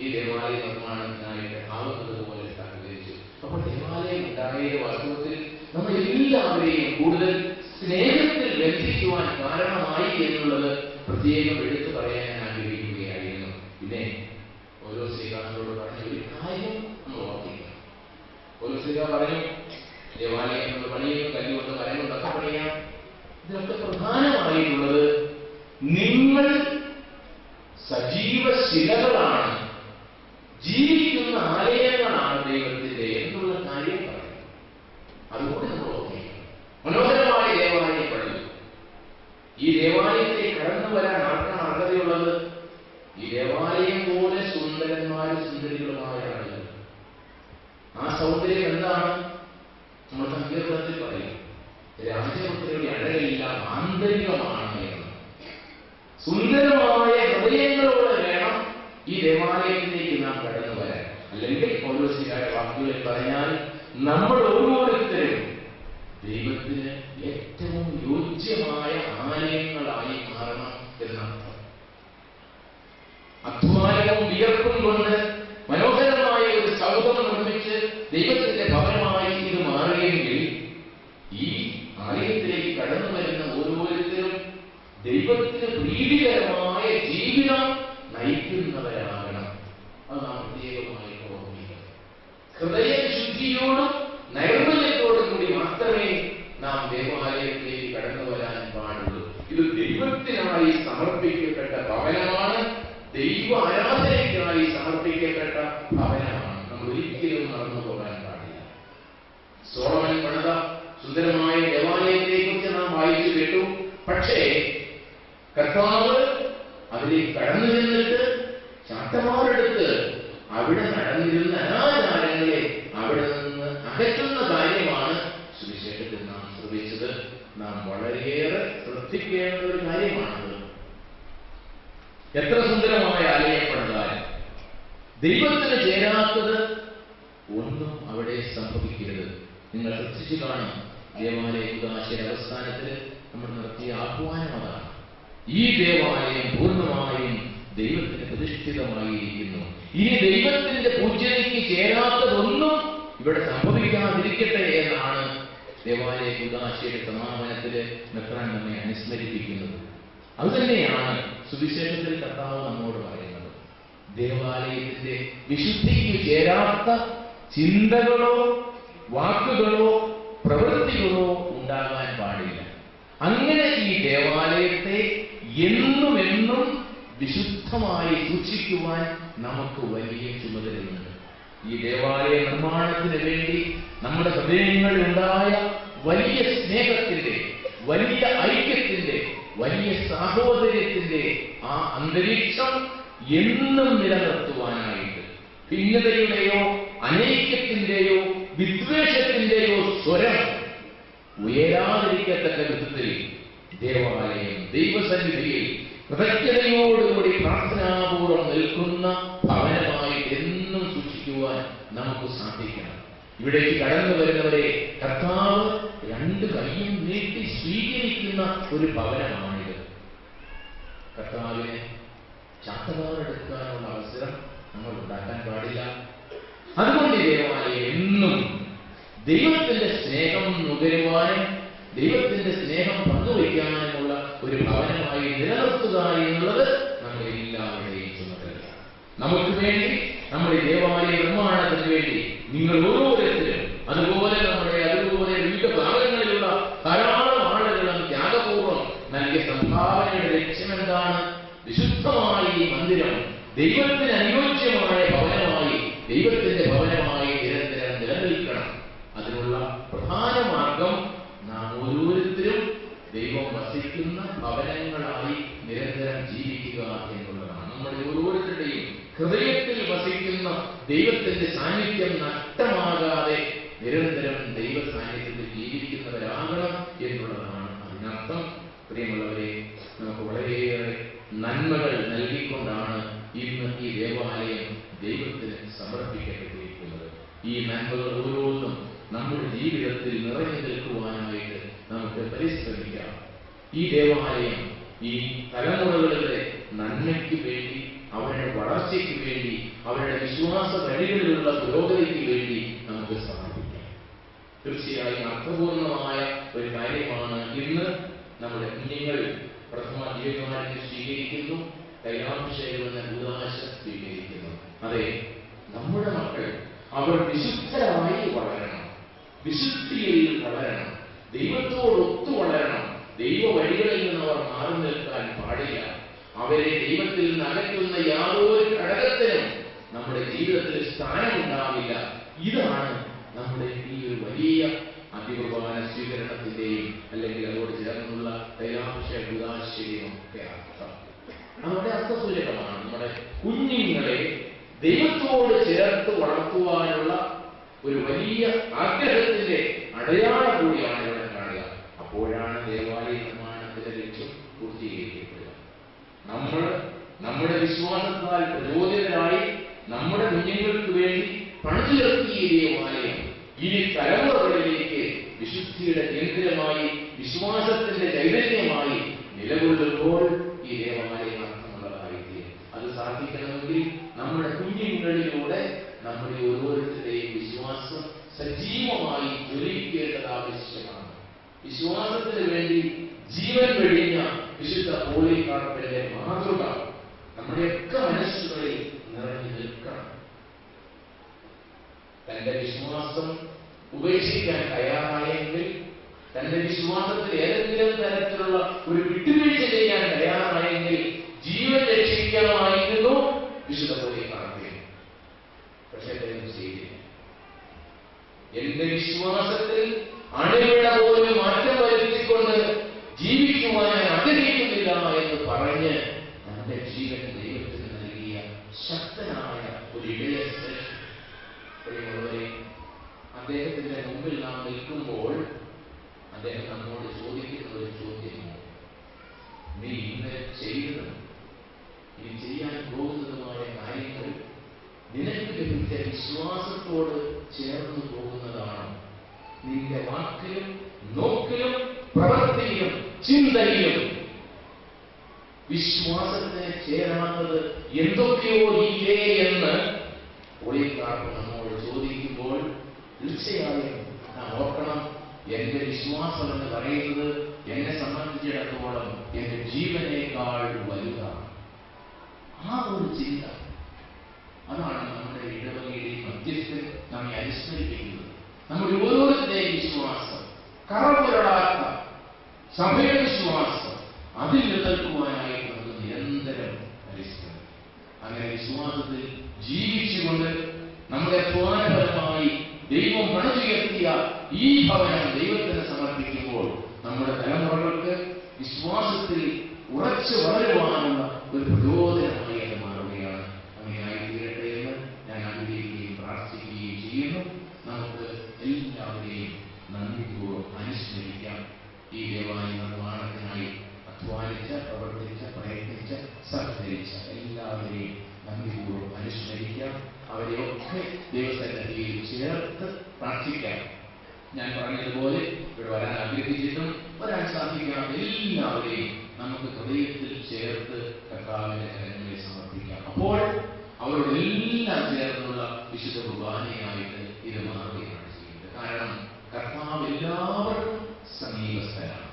S1: ഈ ദേവാലയ നിർമ്മാണത്തിനായിട്ട് ആവുന്നത് പോലെ സഹകരിച്ചു. അപ്പോൾ ദേവാലയം ഉണ്ടായ വാസ്തവത്തിൽ നമ്മൾ എല്ലാവരെയും കൂടുതൽ സ്നേഹത്തിൽ ബന്ധിക്കുവാൻ കാരണമായി എന്നുള്ളത് പ്രത്യേകം എടുത്തു പറയാൻ ഞാൻ ആഗ്രഹിക്കുകയായിരുന്നു. പിന്നെ ഓരോ ശ്രീകാരനോട് പറഞ്ഞ ഒരു കാര്യം നമ്മൾ ഓർമ്മിക്കണം. ഓരോ ശ്രീകാർ പറഞ്ഞു, ദേവാലയം നമ്മൾ പണിയും കല്ലുകൊണ്ട് മരങ്ങളൊക്കെ പണിയാം. ഇതിനൊക്കെ പ്രധാനമായിട്ടുള്ളത് നിങ്ങൾ സജീവ ശിലകളാണ്, ജീവിക്കുന്ന ആലയങ്ങളാണ് ദൈവത്തിന്റെ എന്നുള്ള കാര്യം പറയും. അതുകൊണ്ട് നമ്മൾ ഓർമ്മിക്കണം. മനോഹരമായ ദേവാലയം പള്ളി. ഈ ദേവാലയത്തിലേക്ക് കടന്നു വരാൻ ആർക്കാണ് അർഹതയുള്ളത്? ഈ ദേവാലയം പോലെ സുന്ദരന്മാരും സുന്ദരികളുമായ ആളുകൾ. ആ സൗന്ദര്യം എന്താണ്? നമ്മൾ സങ്കീർത്തനത്തിൽ പറയും, രാജപുത്രിയുടെ അഴകെല്ലാം ആന്തരികമാണ് എന്ന്. സുന്ദരമായ ഹൃദയങ്ങളോടെ വേണം ഈ ദേവാലയത്തിലേക്ക് നാം കടന്നു വരാൻ. അല്ലെങ്കിൽ പൗലോസ്യരുടെ വാക്കുകളിൽ പറഞ്ഞാൽ നമ്മൾ ഓരോരുത്തരും ദൈവത്തിന് ഏറ്റവും യോജ്യമായ ആലയങ്ങളായി മാറണം എന്നർത്ഥം. അധ്വാനവും വിയർപ്പും കൊണ്ട് മനോഹരമായ ഒരു സൗധം നിർമ്മിച്ച് ദൈവത്തിന്റെ ഭവനമായി ഇത് മാറിയെങ്കിൽ ഈ ആലയത്തിലേക്ക് കടന്നു വരുന്ന ഓരോരുത്തരും ദൈവത്തിന് പ്രീതികരമായ ജീവിതം നയിക്കുന്നവരാകണം. അത് നാം പ്രത്യേകമായി ഓർമ്മിക്കണം. ഹൃദയശുദ്ധിയോടും നൈർമല്യത്തോടും കൂടി മാത്രമേ നാം ദേവാലയത്തിലേക്ക് കടന്നു വരാൻ പാടുള്ളൂ. ഇത് ദൈവത്തിനായി സമർപ്പിക്കപ്പെട്ട ഭവനമാണ്, ദൈവ ആരാധനയ്ക്കായി സമർപ്പിക്കപ്പെട്ട ഭവനമാണ്. നമ്മൾ ഒരിക്കലും മറന്നു പോകാൻ പാടില്ല. സോളമൻ പണിത സുന്ദരമായ ദേവാലയത്തെ കുറിച്ച് നാം വായിച്ചു കേട്ടു. പക്ഷേ കർത്താവ് അതിലേക്ക് കടന്നു ചെന്നിട്ട് ചാട്ടമാരെടുത്ത് അവിടെ നടന്നിരുന്ന അനാചാരങ്ങളെ അവിടെ നിന്ന് അകറ്റുന്ന കാര്യമാണ് സുവിശേഷത്തിൽ നാം ശ്രദ്ധിച്ചത്. നാം വളരെയേറെ ശ്രദ്ധിക്കേണ്ട ഒരു കാര്യമാണത്. എത്ര സുന്ദരമായ ആലയം പണിതാൽ ദൈവത്തിന് ചേരാത്തത് ഒന്നും അവിടെ സംഭവിക്കരുത്. നിങ്ങൾ ശ്രദ്ധിച്ചു കാണും, ദേവാലയ ഉദാശയുടെ അവസാനത്തിൽ നമ്മൾ നടത്തിയ ആഹ്വാനം അതാണ്. ഈ ദേവാലയം പൂർണ്ണമായും ദൈവത്തിന് പ്രതിഷ്ഠിതമായിരിക്കുന്നു. ഇനി ദൈവത്തിന്റെ പൂജയ്ക്ക് ചേരാത്തതൊന്നും ഇവിടെ സംഭവിക്കാതിരിക്കട്ടെ എന്നാണ് ദേവാലയ ഉദാശയുടെ സമാപനത്തില് മെത്രാൻ നമ്മെ അനുസ്മരിപ്പിക്കുന്നത്. അതുതന്നെയാണ് സുവിശേഷത്തിൽ കർത്താവ് നമ്മോട് പറയുന്നത്. ദേവാലയത്തിന്റെ വിശുദ്ധിക്ക് ചേരാത്ത ചിന്തകളോ വാക്കുകളോ പ്രവൃത്തികളോ ഉണ്ടാകാൻ പാടില്ല. അങ്ങനെ ഈ ദേവാലയത്തെ എന്നും വിശുദ്ധമായി സൂക്ഷിക്കുവാൻ നമുക്ക് വലിയ ചുമതലയുണ്ട്. ഈ ദേവാലയ നിർമ്മാണത്തിന് വേണ്ടി നമ്മുടെ ഹൃദയങ്ങളിൽ ഉണ്ടായ വലിയ സ്നേഹത്തിന്റെ, വലിയ ഐക്യത്തിന്റെ, വലിയ സാഹോദര്യത്തിന്റെ ആ അന്തരീക്ഷം എന്നും നിലനിർത്തുവാനായിട്ട് ഭിന്നതയുടെയോ അനൈക്യത്തിന്റെയോ വിദ്വേഷത്തിന്റെയോ സ്വരം ഉയരാതിരിക്കത്തക്ക വിധത്തിൽ ദേവാലയം ദൈവസന്നിധിയിൽ കൃതജ്ഞതയോടുകൂടി പ്രാർത്ഥനാപൂർവ്വം നിൽക്കുന്ന ഭവനമായി എന്നും സൂക്ഷിക്കുവാൻ നമുക്ക് സാധിക്കണം. ഇവിടേക്ക് കടന്നു വരുന്നവരെ കർത്താവ് രണ്ട് കൈയും നീട്ടി സ്വീകരിക്കുന്ന ഒരു ഭവനമാണിത്. കർത്താവിനെ ചാട്ടവാറെടുക്കാനുള്ള അവസരം നമ്മൾ ഉണ്ടാക്കാൻ പാടില്ല. അതുകൊണ്ട് ദേവാലയം എന്നും ദൈവത്തിന്റെ സ്നേഹം നുകരുവാനും ദൈവത്തിന്റെ സ്നേഹം പങ്കുവയ്ക്കാനുമുള്ള ഒരു ഭവനമായി നിലനിർത്തുക എന്നുള്ളത് നമ്മുടെ എല്ലാവരുടെയും ചുമതല. നമുക്ക് വേണ്ടി, നമ്മുടെ ദേവാലയ നിർമ്മാണത്തിന് വേണ്ടി നിങ്ങൾ ഓരോരുത്തരും, അതുപോലെ വിവിധ ഭാഗങ്ങളിലുള്ള ധാരാളം ആളുകളും ത്യാഗപൂർവ്വം നൽകിയ സംഭാവനയുടെ ലക്ഷ്യമെന്താണ്? വിശുദ്ധമായ ഈ മന്ദിരം ദൈവത്തിന് അനുയോജ്യമായ ഭവനമായി, ദൈവത്തിന്റെ ഭവനമായി നിരന്തരം നിലനിൽക്കണം. അതിനുള്ള പ്രധാന മാർഗം നാം ഓരോരുത്തരും ദൈവം വസിക്കുന്ന ഭവനങ്ങളായി നിരന്തരം ജീവിക്കുക എന്നുള്ളതാണ്. നമ്മുടെ ഓരോരുത്തരുടെയും ഹൃദയത്തിൽ വസിക്കുന്ന ദൈവത്തിന്റെ സാന്നിധ്യം നഷ്ടമാകാതെ നിരന്തരം ദൈവ സാന്നിധ്യത്തിൽ ജീവിക്കുന്നവരാകണം എന്നുള്ളതാണ് അതിനർത്ഥം. പ്രിയമുള്ളവരെ, നമുക്ക് വളരെയേറെ നന്മകൾ നൽകിക്കൊണ്ടാണ് ഇന്ന് ഈ ദേവാലയം ദൈവത്തിന് സമർപ്പിക്കപ്പെട്ടിരിക്കുന്നത്. ഈ നന്മകൾ ഓരോന്നും നമ്മുടെ ജീവിതത്തിൽ നിറഞ്ഞു നിൽക്കുവാനായിട്ട് നമുക്ക് പരിശ്രമിക്കാം. ഈ ദേവാലയം ഈ തലമുറകളുടെ നന്മയ്ക്ക് വേണ്ടി, അവരുടെ വളർച്ചയ്ക്ക് വേണ്ടി, അവരുടെ വിശ്വാസ വഴികളിലുള്ള പുരോഗതിക്ക് വേണ്ടി നമുക്ക് സമർപ്പിക്കാം. തീർച്ചയായും അർത്ഥപൂർണമായ ഒരു കാര്യമാണ് ഇന്ന് നമ്മുടെ കുഞ്ഞുങ്ങൾ പ്രഥമ ജീവകാരുണ്യം സ്വീകരിക്കുന്നു, കൈലാഭിഷേകം എന്ന കൂതാശ സ്വീകരിക്കുന്നു. അതെ, നമ്മുടെ മക്കൾ അവർ വിശുദ്ധരായി വളരണം, വിശുദ്ധിയിൽ വളരണം, ദൈവത്തോടൊത്തു വളരണം. ദൈവ വഴികളിൽ നിന്ന് അവർ മാറി നിൽക്കാൻ പാടില്ല. അവരെ ദൈവത്തിൽ നിന്ന് അകറ്റുന്ന യാതൊരു ഘടകത്തിനും നമ്മുടെ ജീവിതത്തിൽ സ്ഥാനമുണ്ടാവില്ല. ഇതാണ് നമ്മുടെ ഈ ഒരു വലിയ അതികുർബാന സ്വീകരണത്തിന്റെയും അല്ലെങ്കിൽ അതോട് ചേർന്നുള്ള കൈലാഭിഷേക ഉദാശയും ഒക്കെ അർത്ഥം. നമ്മുടെ അർത്ഥസൂചകമാണ്. നമ്മുടെ കുഞ്ഞുങ്ങളെ ദൈവത്തോട് ചേർത്ത് വളർത്തുവാനുള്ള ഒരു വലിയ ആഗ്രഹത്തിന്റെ അടയാളം കൂടിയാണ് ഇവിടെ കാണുക. അപ്പോഴാണ് ദേവാലയ നിർമ്മാണത്തിന്റെ ലക്ഷ്യം പൂർത്തീകരിക്കപ്പെടുക. നമ്മൾ നമ്മുടെ വിശ്വാസത്താൽ പ്രചോദിതരായി നമ്മുടെ കുഞ്ഞുങ്ങൾക്ക് വേണ്ടി പണിതുയർത്തിയ ദേവാലയം ഇനി തലമുറകളിലേക്ക് വിശുദ്ധിയുടെ കേന്ദ്രമായി, വിശ്വാസത്തിന്റെ ചൈതന്യമായി നിലകൊള്ളുമ്പോൾ ഈ ദേവാലയം അർത്ഥമുള്ളതായിത്തീരും. അത് സാധിക്കണമെങ്കിൽ നമ്മുടെ കുഞ്ഞുങ്ങളിലൂടെ നമ്മുടെ ഓരോരുത്തരുടെയും വിശ്വാസം സജീവമായി ജ്വലിക്കേണ്ടത് ആവശ്യമാണ്. വിശ്വാസത്തിന് വേണ്ടി ജീവൻ വെടിഞ്ഞ വിശുദ്ധ പോളികാർപ്പന്റെ മാതൃക നമ്മുടെയൊക്കെ മനസ്സുകളിൽ നിറഞ്ഞു നിൽക്കണം. തന്റെ വിശ്വാസം ഉപേക്ഷിക്കാൻ തയ്യാറായെങ്കിൽ, തന്റെ വിശ്വാസത്തിൽ ഏതെങ്കിലും തരത്തിലുള്ള ഒരു വിട്ടുവീഴ്ച ചെയ്യാൻ തയ്യാറായെങ്കിൽ ജീവൻ രക്ഷിക്കാമായിരുന്നു വിശുദ്ധ പോളികാർപ്പൻ. പക്ഷെ അദ്ദേഹം ചെയ്തില്ല. എന്റെ വിശ്വാസത്തിൽ അണുവിട പോലും മാറ്റം വരുത്തിക്കൊണ്ട് ജീവിക്കുവാൻ ഞാൻ ആഗ്രഹിക്കുന്നില്ല എന്ന് പറഞ്ഞ് തന്റെ ജീവൻ ദൈവത്തിന് നൽകിയ ശക്തനായ ഒരു ഇടയശ്രേഷ്ഠൻ. അദ്ദേഹത്തിന്റെ മുമ്പിൽ നാം നിൽക്കുമ്പോൾ അദ്ദേഹം നമ്മോട് ചോദിക്കുന്ന ഒരു ചോദ്യമാണ്: നീ ഇന്നലെ ചെയ്തതും ഇനി ചെയ്യാൻ പോകുന്നതുമായ കാര്യങ്ങൾ നിനക്ക് ലഭിച്ച വിശ്വാസത്തോട് ചേർന്ന് പോകുന്നതാണോ? നിന്റെ വാക്കിലും നോക്കിലും പ്രവൃത്തിയിലും ചിന്തയിലും വിശ്വാസത്തിന് ചേരാത്തത് എന്തൊക്കെയോ ഇല്ലേ എന്ന് പോളികാർപ്പൻ നമ്മോട് ചോദിക്കുമ്പോൾ തീർച്ചയായും നാം ഓർക്കണം, എന്റെ വിശ്വാസം എന്ന് പറയുന്നത് എന്നെ സംബന്ധിച്ചിടത്തോളം എന്റെ ജീവനേക്കാൾ വലുതാണ്. ആ ഒരു ചിന്ത, അതാണ് നമ്മുടെ ഇടവകയുടെ മധ്യസ്ഥൻ നമ്മെ അനുസ്മരിപ്പിക്കുന്നത്. നമ്മുടെ ഓരോരുത്തരുടെയും വിശ്വാസം, കറപുരടാത്ത സഭയുടെ വിശ്വാസം, അതിൽ നിലനിൽക്കുവാനായി നമുക്ക് നിരന്തരം പരിശ്രമിക്കും. അങ്ങനെ വിശ്വാസത്തിൽ ജീവിച്ചുകൊണ്ട് നമ്മുടെ അധ്വാനപരമായി ദൈവം പണിതുയർത്തിയ ഈ ഭവനം ദൈവത്തിന് സമർപ്പിക്കുമ്പോൾ നമ്മുടെ തലമുറകൾക്ക് വിശ്വാസത്തിൽ ഉറച്ചു വളരുവാനുള്ള ഒരു പ്രചോദനമായി അത് മാറുകയാണ്. അങ്ങനെയായി തീരട്ടെ എന്ന് ഞാൻ ആഗ്രഹിക്കുകയും പ്രാർത്ഥിക്കുകയും ചെയ്യുന്നു. നമുക്ക് എല്ലാവരെയും നന്ദിപൂർവ്വം അനുസ്മരിക്കാം. ഈ ദേവാലയ നിർമ്മാണത്തിനായി അധ്വാനിച്ച, പ്രവർത്തിച്ച, പ്രയത്നിച്ച, സഹകരിച്ച എല്ലാവരെയും നന്ദിപൂർവ്വം അനുസ്മരിക്കാം. അവരെയൊക്കെ ദൈവസന്നിധിയിൽ ചേർത്ത് പ്രാർത്ഥിക്കാം. ഞാൻ പറഞ്ഞതുപോലെ ഇവിടെ വരാൻ ആഗ്രഹിച്ചിട്ടും വരാൻ സാധിക്കാത്ത എല്ലാവരെയും നമുക്ക് ഹൃദയത്തിൽ ചേർത്ത് കർത്താവിന്റെ കരങ്ങളിൽ സമർപ്പിക്കാം. അപ്പോൾ അവരോടെല്ലാം ചേർന്നുള്ള വിശുദ്ധ കുർബാനയായിട്ട് ഇത് മാറുകയാണ് ചെയ്യുന്നത്. കാരണം കർത്താവ് എല്ലാവർക്കും സമീപസ്ഥരാണ്.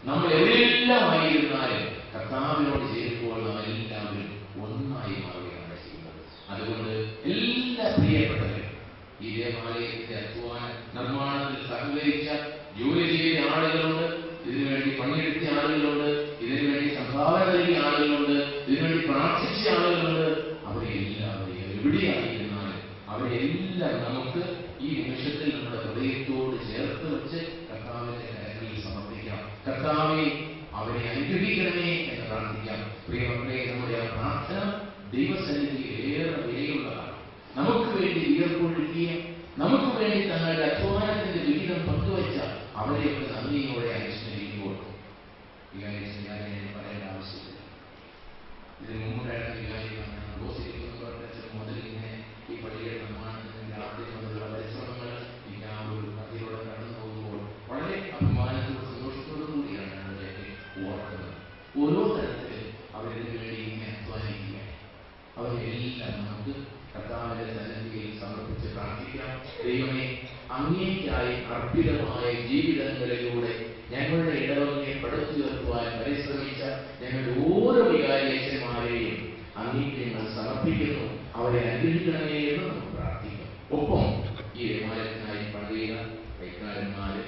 S1: നമ്മൾ എവിടെയെല്ലാം ആയിരുന്നാലും കർത്താവിനോട് ചേരുമ്പോൾ നാം എല്ലാവരും ഒന്നായി മാറുകയാണ് ചെയ്യുന്നത്. അതുകൊണ്ട് എല്ലാ പ്രിയപ്പെട്ടവരും ഈ ദേവാലയത്തിന്റെ അധ്വാന നിർമ്മാണത്തിൽ സഹകരിച്ച ജോലി ചെയ്ത ആളുകളുണ്ട്, ഇതിനുവേണ്ടി പണിയെടുത്ത ആളുകളുണ്ട്, ഇതിനുവേണ്ടി സംഭാവന നൽകിയ ആളുകളുണ്ട്, ഇതിനുവേണ്ടി പ്രാർത്ഥിച്ച ആളുകളുണ്ട്. അവരെല്ലാവരെയും എവിടെയായിരുന്നാലും അവരെല്ലാം നമുക്ക് ഈ നിമിഷത്തിൽ നമ്മുടെ ഹൃദയത്തോട് ചേർത്ത് വെച്ച് കർത്താവിന്റെ കരങ്ങളിൽ സമർപ്പിക്കാം. കർത്താവെ, അവരെ അനുഗ്രഹിക്കണമേ എന്ന് പ്രാർത്ഥിക്കാം. പ്രിയപ്പെട്ടവരെ, നമ്മുടെ ആ പ്രാർത്ഥന ദൈവസന്നിധിയിൽ ഏറെ വിലയുള്ളതാണ്. നമുക്ക് വേണ്ടി വിയർപ്പൊഴുക്കിയ, നമുക്ക് വേണ്ടി തങ്ങളുടെ അധ്വാനത്തിന്റെ വിഹിതം പങ്കുവച്ച അവരെയൊക്കെ നന്ദിയോടെ അനുസ്മരിക്കുമ്പോൾ വികാരിച്ച് ഞാൻ പറയേണ്ട ആവശ്യമില്ല. ഇതിന് മുമ്പുണ്ടായിരുന്ന വികാരികൾ മുതൽ ഇങ്ങനെ ഈ പള്ളിയുടെ നിർമ്മാണത്തിന് ആദ്യം മുതലുള്ള പരിശ്രമങ്ങൾ ഈ ആ ഒരു കഥയിലൂടെ കടന്നു പോകുമ്പോൾ വളരെ അഭിമാനത്തോടും സന്തോഷത്തോടും കൂടിയാണ് അതിലേക്ക് ഓർക്കുന്നത്. ഓരോ തരത്തിൽ അവരിതിനു വേണ്ടി ഇങ്ങനെ അധ്വാനിക്കുക. അവരെല്ലാം നമുക്ക് കർത്താവിന്റെ സന്നിധിയിൽ സമർപ്പിച്ച് പ്രാർത്ഥിക്കാം. ദൈവമേ, അങ്ങേയ്ക്കായി അർപ്പിതമായ ജീവിതങ്ങളിലൂടെ ഞങ്ങളുടെ ഇടവകയെ പടുത്തുയർത്തുവാൻ പരിശ്രമിച്ച ഞങ്ങളുടെ ഓരോ വികാരിയച്ഛന്മാരെയും അങ്ങേക്ക് ഞങ്ങൾ സമർപ്പിക്കുന്നു. അവരെ അനുഗ്രഹിക്കണമേ എന്ന് നമുക്ക് പ്രാർത്ഥിക്കാം. ഒപ്പം ഈ ദേവാലയത്തിനായി പള്ളിയില കൈക്കാരന്മാര്,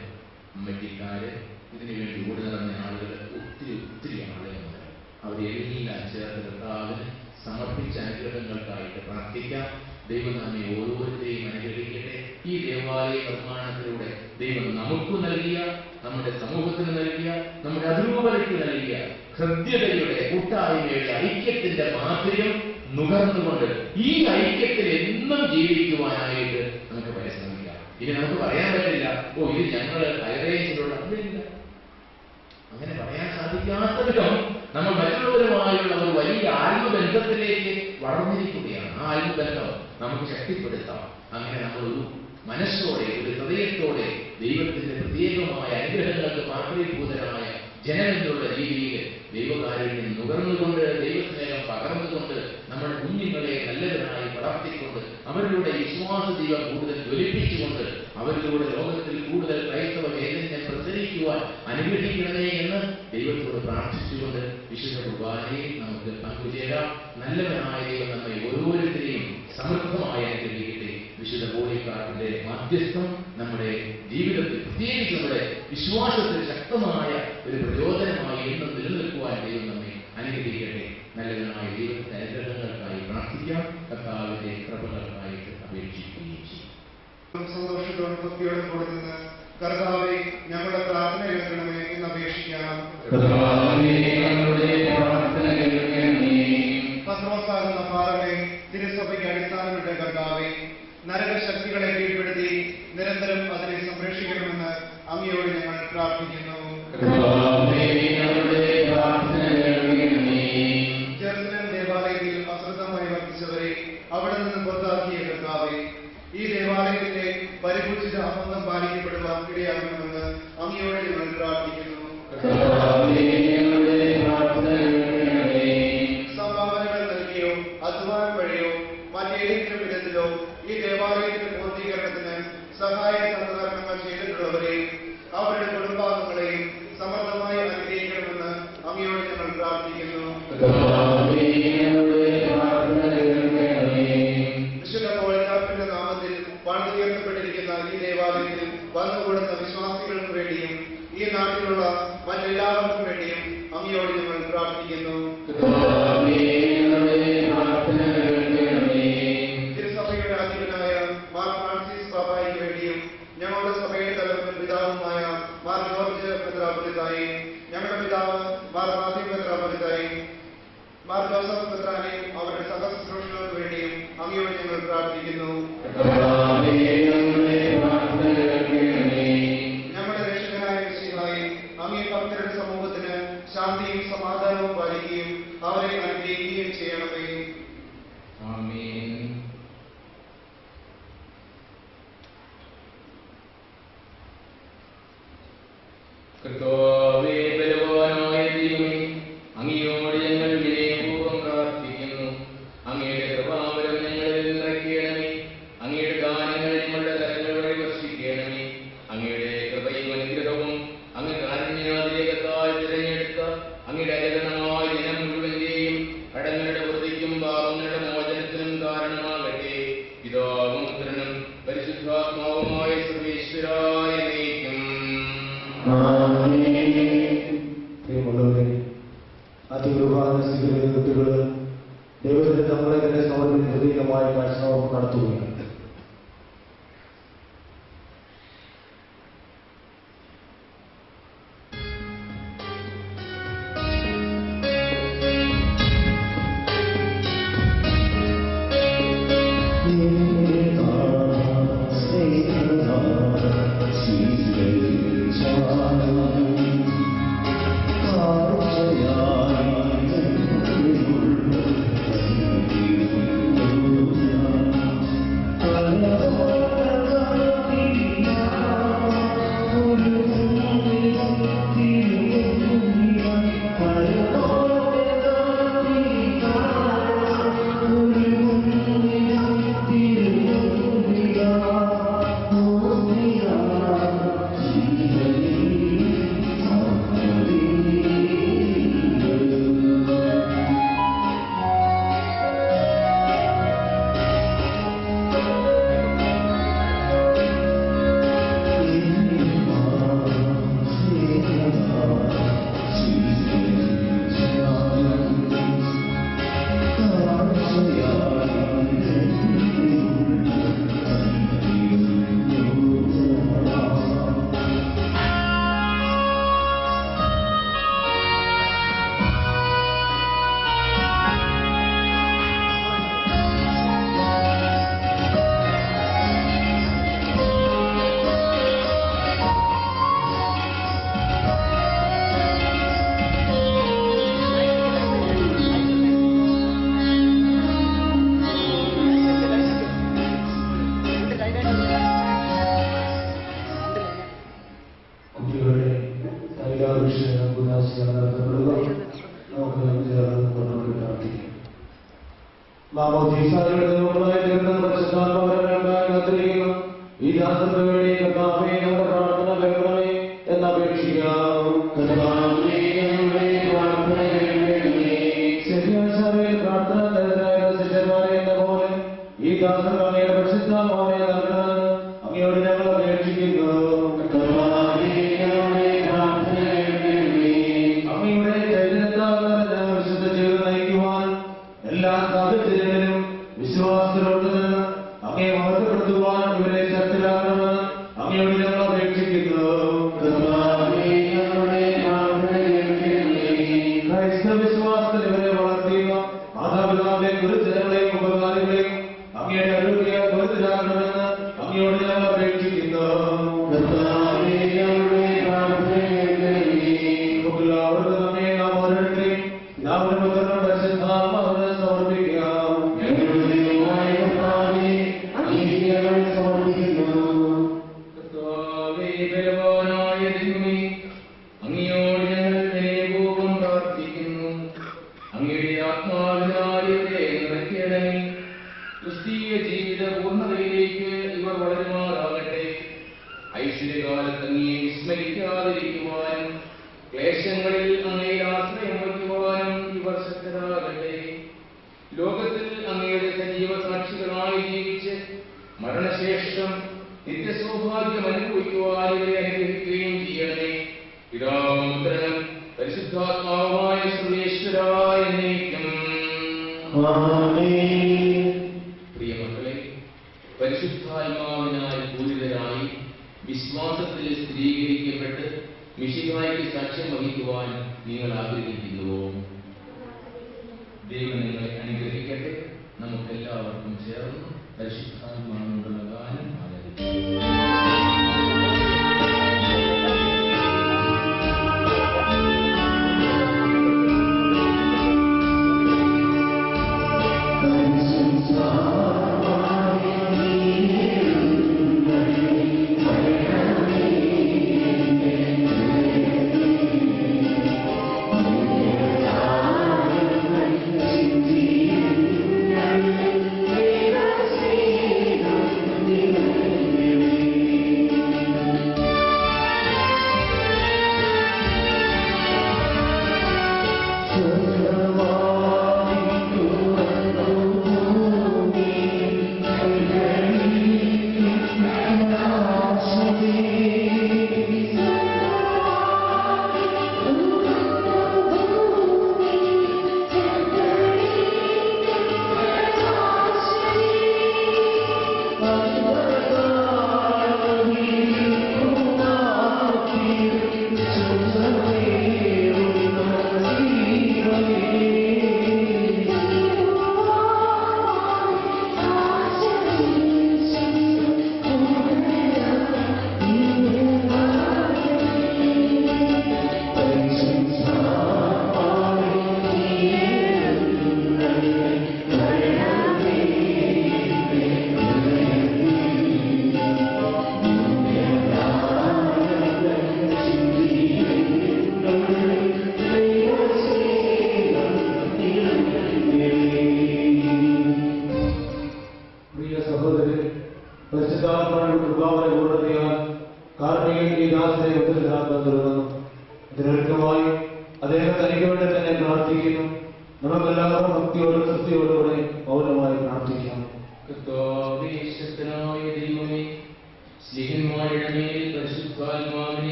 S1: അമ്മറ്റിക്കാര്, ഇതിനുവേണ്ടി ഓടി നടന്ന ആളുകൾ ഒത്തിരി ആളുകളുണ്ട്. അവരെല്ലാം ചേർത്ത് കർത്താവിന് സമർപ്പിച്ച അനുഗ്രഹങ്ങൾക്കായിട്ട് പ്രാർത്ഥിക്കാം. ദൈവം നമ്മെ ഓരോരുത്തരെയും അനുഗ്രഹിക്കട്ടെ. ഈ ദേവാലയ നിർമ്മാണത്തിലൂടെ ദൈവം നമുക്ക് നൽകിയ, നമ്മുടെ സമൂഹത്തിന് നൽകിയ, നമ്മുടെ അതിരൂപതയ്ക്ക് നൽകിയ ഹൃദ്യതയുടെ, കൂട്ടായ്മയുടെ, ഐക്യത്തിന്റെ മാധുര്യം നുകർന്നുകൊണ്ട് ഈ ഐക്യത്തിൽ എന്നും ജീവിക്കുവാനായിട്ട് നമുക്ക് പരിശ്രമിക്കാം. ഇനി നമുക്ക് പറയാൻ പറ്റില്ല, ഇത് ഞങ്ങൾ ഹൈറേഞ്ചിലുള്ള അതില്ല. അങ്ങനെ പറയാൻ സാധിക്കാത്ത വിധം നമ്മൾ മറ്റുള്ളവരുമായുള്ള ഒരു വലിയ ആത്മബന്ധത്തിലേക്ക് വളർന്നിരിക്കുകയാണ്. ആ ആത്മബന്ധം നമുക്ക് ശക്തിപ്പെടുത്താം. അങ്ങനെ നമ്മളൊരു മനസ്സോടെ, ഒരു ഹൃദയത്തോടെ ദൈവത്തിന്റെ പ്രത്യേകമായ അനുഗ്രഹങ്ങൾക്ക് പാത്രീഭൂതരായ ജനമെന്നുള്ള രീതിയിൽ ദൈവകാരുണ്യം നുകർന്നുകൊണ്ട്, ദൈവസ്നേഹം പകർന്നുകൊണ്ട്, നമ്മുടെ കുഞ്ഞുങ്ങളെ നല്ലവരായി വളർത്തിക്കൊണ്ട്, അവരിലൂടെ വിശ്വാസ ദൈവം കൂടുതൽ ജ്വലിപ്പിച്ചുകൊണ്ട്, അവരിലൂടെ ലോകത്തിൽ കൂടുതൽ ക്രൈസ്തവ ചൈതന്യം പ്രസരിക്കുവാൻ അനുഗ്രഹിക്കണമേ എന്ന് ദൈവത്തോട് പ്രാർത്ഥിച്ചുകൊണ്ട് വിശുദ്ധ കുർബാനയിൽ നമുക്ക് പങ്കുചേരാം. നല്ലവനായ ദൈവം നമ്മെ ഓരോരുത്തരെയും സമൃദ്ധമായി അനുഗ്രഹിക്കട്ടെ. വിശുദ്ധ പോളിക്കാർക്കിന്റെ മാധ്യസ്ഥം നമ്മുടെ ജീവിതത്തിൽ, പ്രത്യേകിച്ച് നമ്മുടെ വിശ്വാസത്തിൽ ശക്തമായ ഒരു പ്രചോദനമായി എന്നും നിലനിൽക്കുവാൻ ദൈവം നമ്മെ അനുഗ്രഹിക്കട്ടെ. നല്ലവനായ ദൈവത്തിന്റെ അനുഗ്രഹങ്ങൾക്കായി പ്രാർത്ഥിക്കാം. കർത്താവിന്റെ കൃപകൾക്കായിട്ട് അപേക്ഷിക്കുകയും ചെയ്യും.
S2: സന്തോഷത്തോടും ഭക്തിയോടും കൂടെ നിന്ന് കർത്താവേ, ഞങ്ങളുടെ പ്രാർത്ഥന കേൾക്കണമേ എന്ന് അപേക്ഷിക്കാം. പത്രോസാകുന്ന പാറമേ, തിരുസഭയ്ക്ക് അടിസ്ഥാനമിട്ട കർത്താവേ, നരകശക്തികളെ കീഴ്പ്പെടുത്തി നിരന്തരം അതിനെ സംരക്ഷിക്കണമെന്ന് അങ്ങയോട് ഞങ്ങൾ പ്രാർത്ഥിക്കുന്നു. ജെറുസലേം ദേവാലയത്തിൽ അശ്രദ്ധമായി വർത്തിച്ചവരെ അവിടെ നിന്ന് പുറത്താക്കിയ കർത്താവേ, ഈ ദേവാലയത്തിന്റെ പരിപൂർജിത ആനന്ദം പാലിക്കപ്പെടുവാൻ ഇടയാക്കണമെന്ന് അങ്ങയോട് ഞങ്ങൾ പ്രാർത്ഥിക്കുന്നു. സംഭാവനകൾ നൽകിയോ അധ്വാനം വഴിയോ മറ്റേതെങ്കിലും വിധത്തിലോ ഈ ദേവാലയത്തിന്റെ പൂർത്തീകരണത്തിന് സഹായ സഹകരണങ്ങൾ ചെയ്തിട്ടുള്ളവരെയും അവരുടെ കുടുംബാംഗങ്ങളെയും സമർത്ഥമായി അനുഗ്രഹിക്കണമെന്ന് അങ്ങയോട് ഞങ്ങൾ പ്രാർത്ഥിക്കുന്നു. വിശുദ്ധ പോളിക്കാർപ്പിന്റെ നാമത്തിൽ പണിതുയർത്തപ്പെട്ടിരിക്കുന്ന ഈ ദേവാലയത്തിൽ വന്നുകൂടുന്ന വിശ്വാസികൾക്ക് വേണ്ടിയും ഈ നാട്ടിലുള്ള മറ്റെല്ലാവർക്കും വേണ്ടിയും അങ്ങയോട് ഞങ്ങൾ പ്രാർത്ഥിക്കുന്നു. പ്രാർത്ഥിക്കുന്നു. ഞങ്ങളുടെ രക്ഷകനായ മിശിഹായേ, അങ്ങേ ഭക്തരുടെ സമൂഹത്തിന് ശാന്തിയും സമാധാനവും പാലിക്കുകയും അവരെ അനുഗ്രഹിക്കുകയും ചെയ്യണമേ.
S1: ആമേൻ. കർത്താവേ, ബലവാനായ ദൈവമേ, അങ്ങയോട് ഞങ്ങൾ വിനയപൂർവ്വം പ്രാർത്ഥിക്കുന്നു. അങ്ങയുടെ കൃപാവരം ഞങ്ങളിൽ നിറയ്ക്കണമേ. അങ്ങയുടെ ദാനങ്ങൾ ഞങ്ങളുടെ കരങ്ങളിൽ വർഷിക്കണമേ. അങ്ങയുടെ കൃപയും അനുഗ്രഹവും അങ്ങ് കാരുണ്യാതിരേകത്താൽ തിരഞ്ഞെടുത്ത അങ്ങയുടെ അനുകരണമായ ദിനം മുഴുവന്റെയും കടങ്ങളുടെ വൃത്തിക്കും പാപങ്ങളുടെ മോചനത്തിനും കാരണമാകട്ടെ. പിതാവും പുത്രനും പരിശുദ്ധാത്മാവുമായ സർവേശ്വരായ നീക്കും.
S3: അതികുർബാന സ്വീകരിക്കുന്ന കുട്ടികൾ ദൈവത്തിന് നമ്മളെ തന്നെ സമർപ്പിക്കുന്ന പ്രതീകമായ കാഴ്ച നടത്തുകയാണ്.
S1: ദൈവം നിങ്ങളെ അനുഗ്രഹിക്കട്ടെ. നമുക്കെല്ലാവർക്കും ചേർന്ന് പരിശുദ്ധാത്മാവിനുള്ള ഗാനം ആലപിക്കും.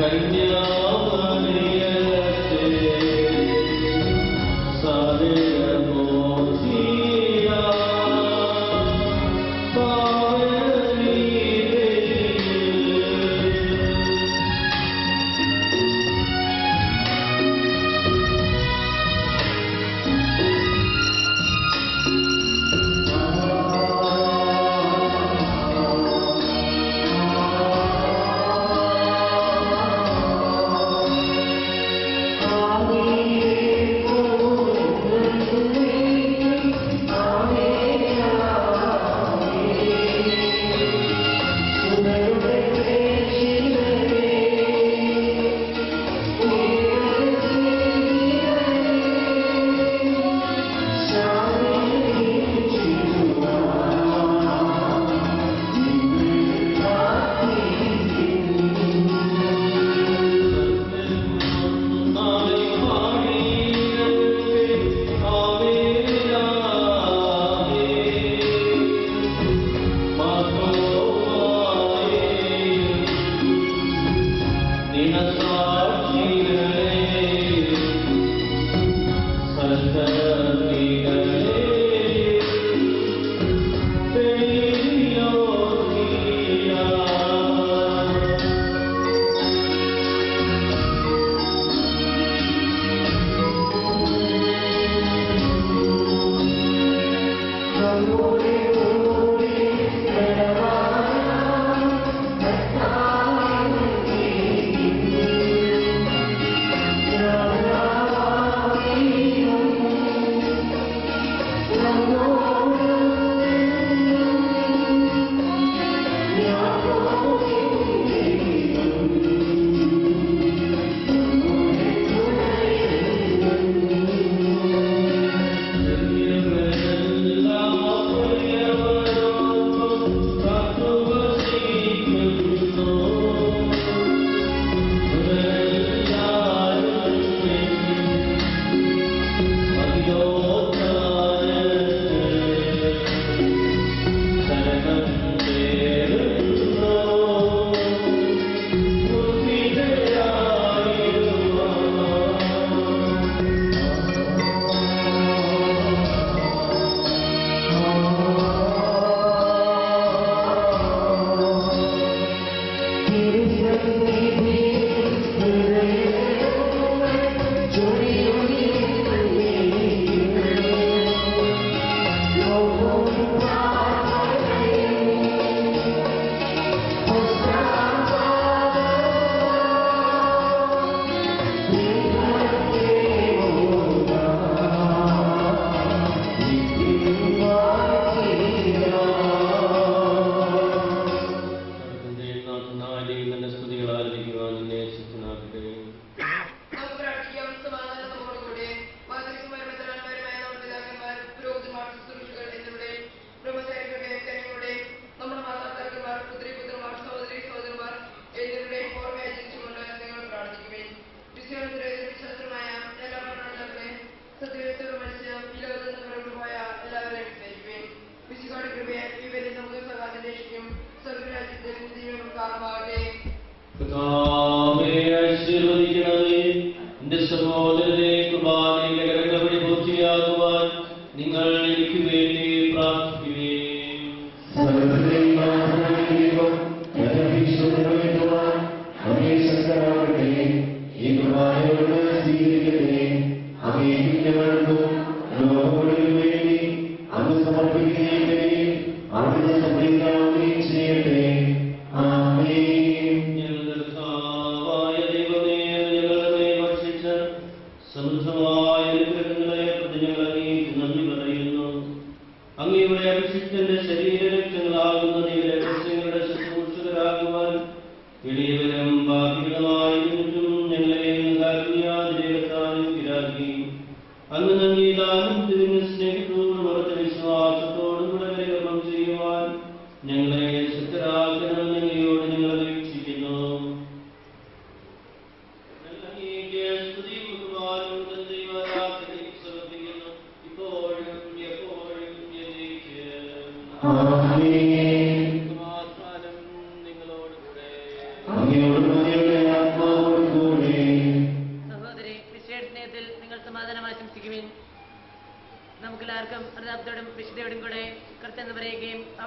S3: അങ്ങയോട്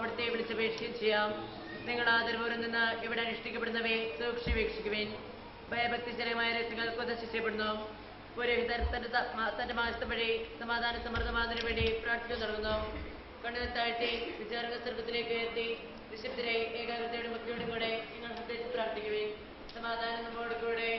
S4: അവിടുത്തെ വിളിച്ചപേക്ഷിക്കുകയും ചെയ്യാം. നിങ്ങൾ ആദരപൂർവ്വം നിന്ന് ഇവിടെ അനുഷ്ഠിക്കപ്പെടുന്നവയെ സൂക്ഷിച്ച് വീക്ഷിക്കുവിൻ. ഭയഭക്തിജനകമായ രഹസ്യങ്ങൾ പ്രദർശിക്കപ്പെടുന്നു. പുരോഹിതർ തന്റെ മാസത്തെ വഴി സമാധാന സമൃദ്ധമാകുന്നതിന് വേണ്ടി പ്രാർത്ഥിച്ചു തുടങ്ങുന്നു. കണ്ണുകൾ താഴ്ത്തി വിചാരക സ്വർഗത്തിലേക്ക് ഉയർത്തി വിശുദ്ധരെ ഏകാഗ്രതയോടും ഭക്തിയോടും കൂടെ നിങ്ങൾ ഹൃദയത്തിൽ പ്രാർത്ഥിക്കുവിൻ. സമാധാനം നമ്മോട് കൂടെ.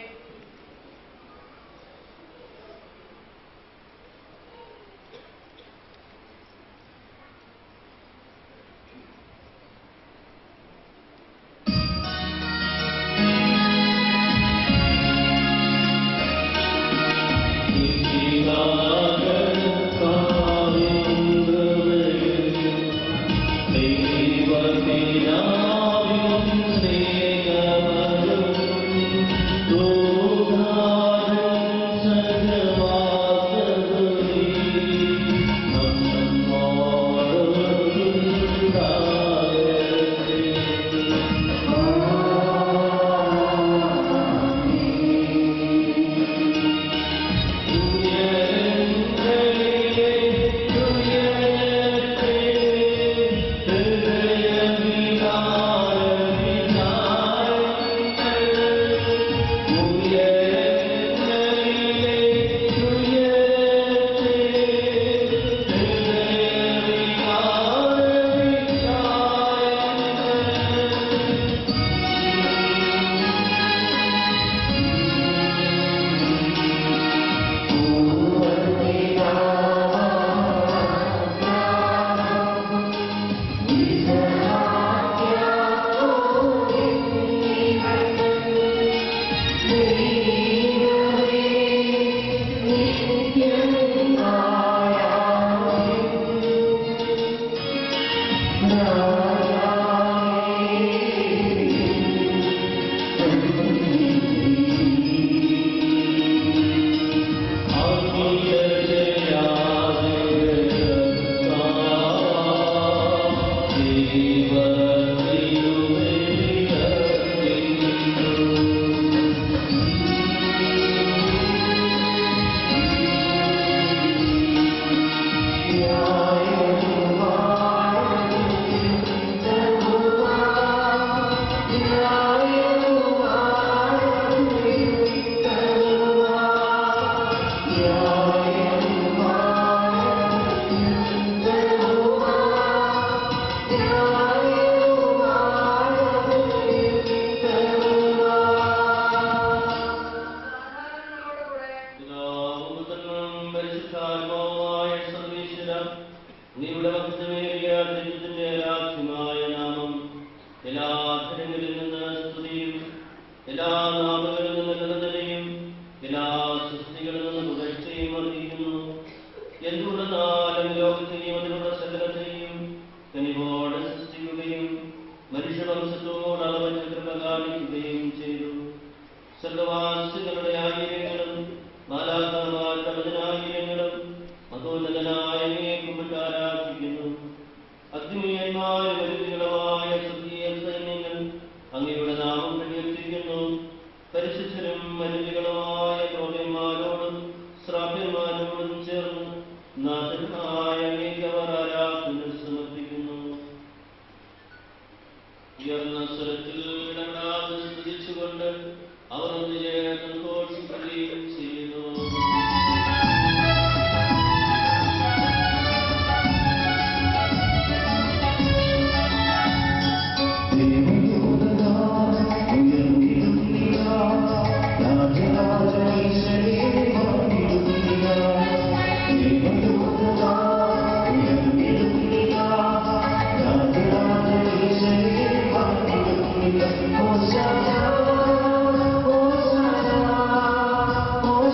S5: Oh,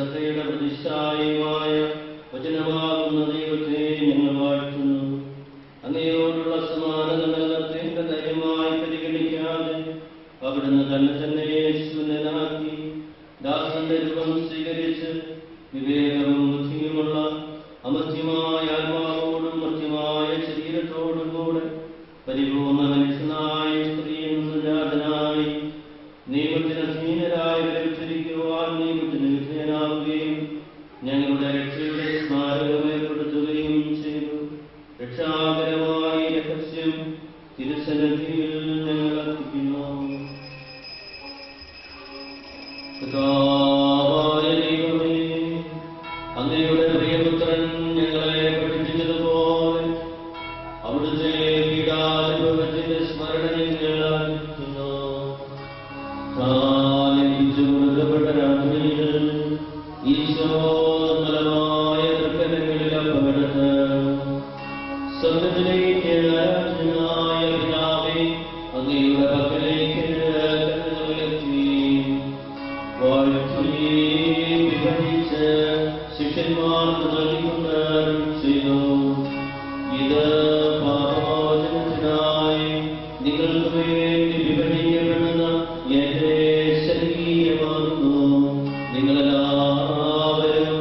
S5: സഭയുടെ പ്രതിഷ്ഠായുമായ വചനമാകുന്ന ദൈവത്തെ ഞങ്ങൾ വാഴ്ത്തുന്നു. അങ്ങയോടുള്ള സമാനതകളെ ധൈര്യമായി പരിഗണിക്കാതെ അവിടുന്ന് തന്നെ ശൂന്യനാക്കി ദാസന്റെ രൂപം സ്വീകരിച്ച് വിവേകവും ബുദ്ധിയുമുള്ള അമർത്യമായ ആത്മാവോടും മർത്യമായ ശരീരത്തോടും കൂടെ പരിപൂർണ മനുഷ്യനായ സ്ത്രീയിൽ ജാതനായി നിയമത്തിന് അധീനരായവരെ ഉദ്ധരിക്കുവാൻ നിയമത്തിന് വിധേയനാവുകയും ഞങ്ങളുടെ രക്ഷയുടെ സ്മാരകം ഏർപ്പെടുത്തുകയും ചെയ്തു. രക്ഷാകരമായ രഹസ്യം തിരുസന്നിധിയിൽ ഞങ്ങൾ അർപ്പിക്കുന്നു. ദൈവമേ, അങ്ങയുടെ പ്രിയപുത്രൻ ഞങ്ങളെ പഠിപ്പിച്ചതുപോലെ അവിടുത്തെ പീഡാനുഭവത്തിന്റെ സ്മരണ ഞങ്ങൾ ആചരിക്കുന്നു. താനേറ്റു കൊടുക്കപ്പെട്ട രാത്രിയിൽ ഈശോ നിർമ്മലമായ തൃക്കരങ്ങളിൽ അപ്പമെടുത്ത് സ്വർഗ്ഗത്തിലേക്ക് ആരാധനായ പിതാവേ, അങ്ങയുടെ പക്കലേക്ക് ഉയർത്തി വാഴ്ത്തി വിഭജിച്ച് ശിഷ്യന്മാർക്ക് നൽകിക്കൊണ്ട് ചെയ്തു. ഇത് പാപമോചനത്തിനായി നിങ്ങൾക്ക് വേണ്ടി വിഭജിക്കപ്പെടുന്ന എന്റെ ശരീരമാകുന്നു. നിങ്ങളെല്ലാവരും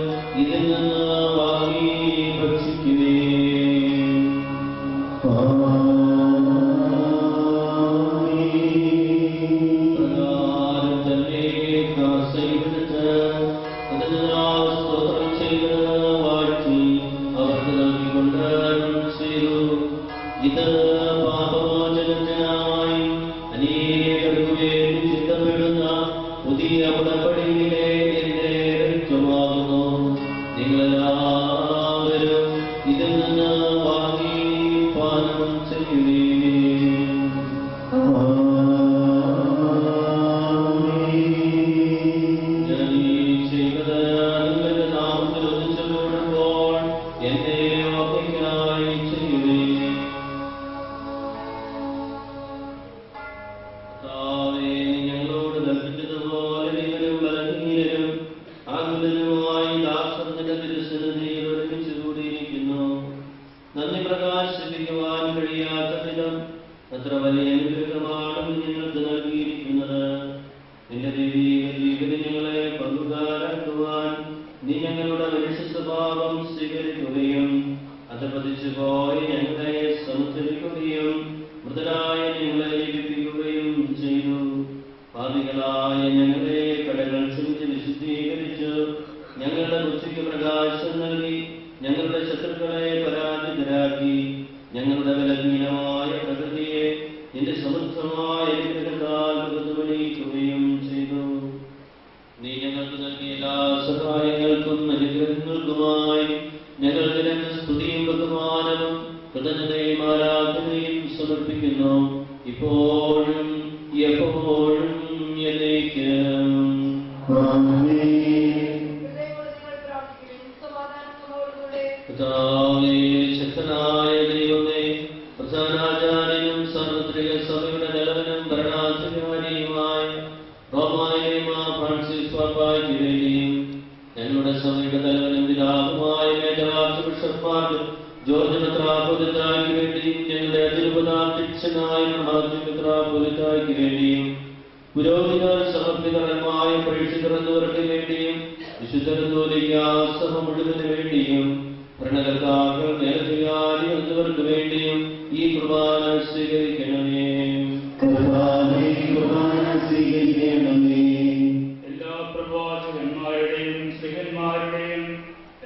S5: ഇതിൽ നിന്ന് വാങ്ങി ഭക്ഷിക്കുവേ. പ്രകാരം തന്നെ കാസയെടുത്ത് സ്തോത്രം ചെയ്ത് വാഴ്ത്തി അവർക്ക് നൽകിക്കൊണ്ട് ചെയ്തു. ഇത് പാപമോചനത്തിനായി അനേകർക്ക് വേണ്ടി ചിന്തപ്പെടുന്ന പുതിയ ഉടമ്പടിയിലെ എന്റെ രക്തമാകുന്നു. നിങ്ങളെല്ലാവരും ഇതിൽ നിന്ന് വാങ്ങി പാനം ചെയ്യുവേ. ഞാൻ ഈ ചെയ്തത് നിങ്ങളുടെ നാമത്തിൽ ഒന്നിച്ചു കൂടുമ്പോൾ എന്നെ ഓർമ്മയ്ക്കായി ചെയ്യുവേ. കർത്താവേ, ഞങ്ങളോട് കൽപ്പിച്ചതുപോലെ ഇവരും ബലഹീനരും ആകുലരുമായി ദാസന്റെ തിരുസന്നിധിയിൽ ഒരുമിച്ച് കൂടിയിരിക്കുന്നു. നന്ദി പ്രകാശിപ്പിക്കുവാൻ കഴിയാത്ത വിധം അത്ര വലിയ അനുഗ്രഹമാണ് ഞങ്ങൾക്ക് നൽകിയിരിക്കുന്നത്. നിന്റെ ദൈവീക ജീവിതം ഞങ്ങളെ പങ്കുകാരാക്കുവാൻ നീ ഞങ്ങളുടെ മനുഷ്യ സ്വഭാവം സ്വീകരിക്കുകയും അത് പതിച്ചു പോയി ഞങ്ങളെ സമുദ്ധരിക്കുകയും മൃതരായ ഞങ്ങളെ ജീവിപ്പിക്കുകയും ചെയ്തു. പാപികളായ ഞങ്ങളെ കടകൾ ക്ഷമിച്ച് വിശുദ്ധീകരിച്ചു ഞങ്ങളുടെ ബുദ്ധിക്ക് പ്രകാശം നൽകി ഞങ്ങളുടെ ശത്രുക്കളെ പരാജിതരാക്കി ഞങ്ങളുടെ ബലഹീനമായ പ്രകൃതിയെ നിന്റെ സമൃദ്ധമായ അനുഗ്രഹത്താൽ പ്രതിഫലിക്കുകയും ചെയ്തു. നീ ഞങ്ങൾക്ക് നൽകിയ എല്ലാ സഹായങ്ങൾക്കും അനുഗ്രഹങ്ങൾക്കുമായി ഞങ്ങൾ നിനക്ക് സ്തുതിയും ബഹുമാനവും കൃതജ്ഞതയും ആരാധനയും സമർപ്പിക്കുന്നു, ഇപ്പോഴും എപ്പോഴും എന്നേക്കും. കർത്താവേ, ശക്തനായ ദൈവമേ, പ്രധാനാചാര്യനും സാർവത്രിക സഭയുടെ തലവനും ഭരണാധികാരിയുമായ റോമായിലെ മാർ ഫ്രാൻസിസ് പാപ്പായ്ക്ക് വേണ്ടിയും ഞങ്ങളുടെ സഭയുടെ തലവനും പിതാവുമായ മേജർ ആർച്ച് ബിഷപ്പ്മാർക്ക് ജോർജ് മെത്രാപ്പൊലീത്തായ്ക്ക് വേണ്ടിയും ഞങ്ങളുടെ അതിരൂപതാധ്യക്ഷനായ മഹാത്മ്യ മെത്രാപ്പൊലീത്തായ്ക്ക് വേണ്ടിയും പുരോഹിതർ സമർപ്പിതരമായ പ്രേക്ഷിതർ എന്നിവർക്ക് വേണ്ടിയും വിശുദ്ധ കത്തോലിക്ക സഭ മുഴുവന് വേണ്ടിയും ഭരണകർത്താക്കൾ മേലധികാരി എന്നിവർക്ക് വേണ്ടിയും ഈ കുർബാന സ്വീകരിക്കണമേ.
S6: എല്ലാ പ്രവാചകന്മാരുടെയും സ്ത്രീകന്മാരുടെയും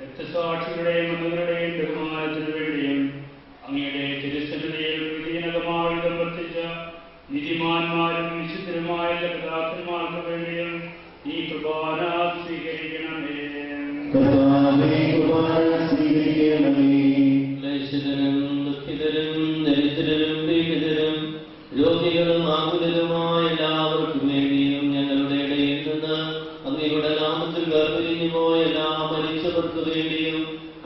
S6: രക്തസാക്ഷികളുടെയും എന്നിവരുടെയും ബഹുമാനത്തിനു വേണ്ടിയും അങ്ങയുടെ തിരുസന്നിധിയിൽ വിധീനകമായി പ്രവർത്തിച്ച നീതിമാന്മാരും വിശുദ്ധരുമായ പിതാക്കന്മാർക്ക് വേണ്ടിയും ഈ കുർബാന സ്വീകരിക്കണമേ.
S5: ക്ലേശിതരും ദുഃഖിതരും ദരിദ്രരും പീഡിതരും രോഗികളും ആകുലരുമായ എല്ലാവർക്കും വേണ്ടിയും ഞങ്ങളുടെ ഇടയിൽ നിന്ന് അങ്ങയുടെ നാമത്തിൽ വേർപിരിഞ്ഞു പോയ എല്ലാ മരിച്ചവർക്ക് വേണ്ടിയും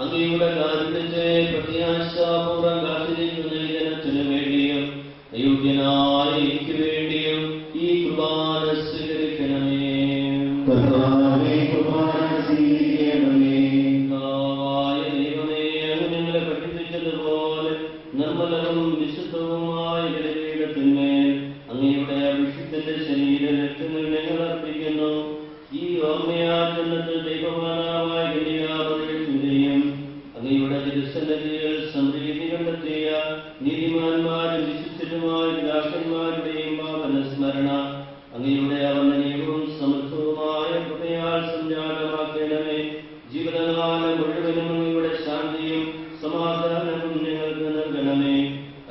S5: അങ്ങയുടെ കാരുണ്യത്തെ പ്രത്യാശാപൂർവ്വം കാത്തിരിക്കുന്ന ജനത്തിനു വേണ്ടിയും അയോഗ്യനായ എനിക്ക് വേണ്ടിയും ഈ കുർബാന സ്വീകരിക്കണമേ. ജീവിതകാലം മുഴുവനും അങ്ങയുടെ ശാന്തിയും സമാധാനവും ഞങ്ങൾക്ക് നൽകണമേ.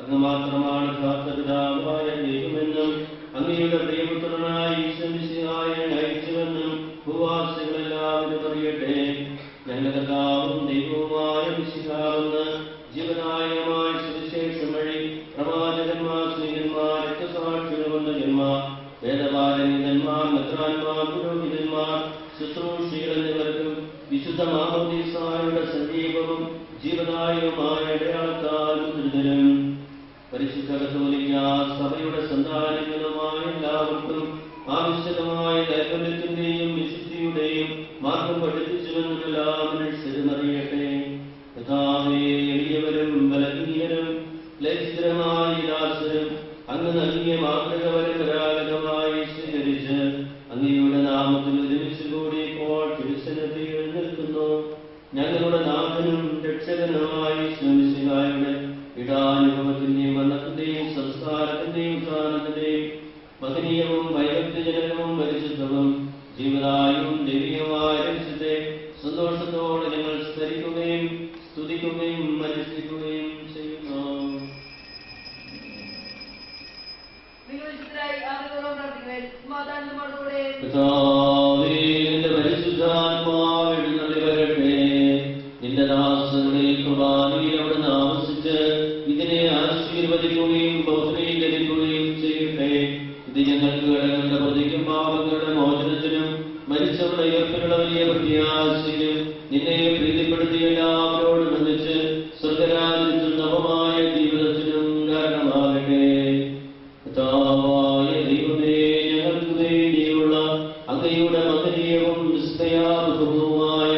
S5: അങ്ങ് മാത്രമാണ് യഥാർത്ഥപിതാവായ ദൈവമെന്നും അങ്ങയുടെ പ്രിയപുത്രനായ ഈശോമിശിഹായെ അയച്ചുവെന്നും ഭൂവാസികളെല്ലാവരും അറിയട്ടെ. ഞങ്ങളുടെ കർത്താവും ദൈവവുമായ മിശിഹാവെന്ന് ജീവനായകമായ സുവിശേഷം വഴി പ്രവാചകന്മാർ, സ്ത്രീകന്മാർ, രക്തസാക്ഷികൾ, വന്ദകന്മാർ, വേദപാരംഗതന്മാർ, മെത്രാന്മാർ, പുരോഹിതന്മാർ, ശുശ്രൂഷികൾ എന്നിവർക്കും വിശുദ്ധ മാമോദീസായുടെ സജീവവും ജീവനായകമായ അടയാളത്താൽ മുദ്രിതരും പരിശുദ്ധ കത്തോലിക്ക സഭയുടെ സന്താനങ്ങളുമായ എല്ലാവർക്കും ആവശ്യകമായ നൈപുണ്യത്തിന്റെയും വിശുദ്ധിയുടെയും മാർഗം പഠിപ്പിച്ചുവെന്നും എല്ലാ മനുഷ്യരും അറിയട്ടെ. കർത്താവേ, എളിയവരും ബലഹീനരും ലജ്ജിതരുമായ ദാസരും അങ്ങ് നൽകിയ മാതൃക പരമ്പരാഗതമായി സ്വീകരിച്ച് അങ്ങയുടെ നാമത്തിൽ ഒരുമിച്ചുകൂടി ഇപ്പോൾ തിരുസന്നിധിയിൽ എഴുന്നേൽക്കുന്നു. ഞങ്ങളുടെ നാഥനും രക്ഷകനുമായ ഈശോമിശിഹായുടെ ഇടാനുഭവത്തിന്റെയും മരണത്തിന്റെയും സംസ്കാരത്തിന്റെയും സ്ഥാനത്തിന്റെയും മഹനീയവും വൈദഗ്ധ്യജനകവും പരിശുദ്ധവും ജീവദായകവും ദൈവികമായ രഹസ്യത്തെ സന്തോഷത്തോടെ ഞങ്ങൾ സ്മരിക്കുകയും സ്തുതിക്കുകയും അനുഷ്ഠിക്കുകയും ചെയ്യുന്നു. കർത്താവേ, നിന്റെ പരിശുദ്ധാത്മാവ് എഴുന്നള്ളി വരട്ടെ. നിന്റെ ദാസരുടെ കുർബാനയിൽ അവിടുന്ന് ആവസിച്ച് ഇതിനെ ആശീർവദിക്കുകയും പൗത്രീകരിക്കുകയും ചെയ്യട്ടെ. ഇത് ഞങ്ങൾക്ക് കടങ്ങളുടെ പ്രതിക്കും പാപങ്ങളുടെ മോചനത്തിനും മരിച്ചവരുടെ ഉയർപ്പിനുള്ള വലിയ പ്രത്യാശയിലും നിന്നെ പ്രീതിപ്പെടുത്തിയ എല്ലാവരോടും ഒന്നിച്ച് സ്വർഗരാജ്യത്തിൽ നവമായ ജീവിതത്തിനും കാരണമാകട്ടെ. കർത്താവായ ദൈവമേ, ഞങ്ങൾക്ക് വേണ്ടിയുള്ള അങ്ങയുടെ മഹനീയവും വിസ്മയാത്മകവുമായ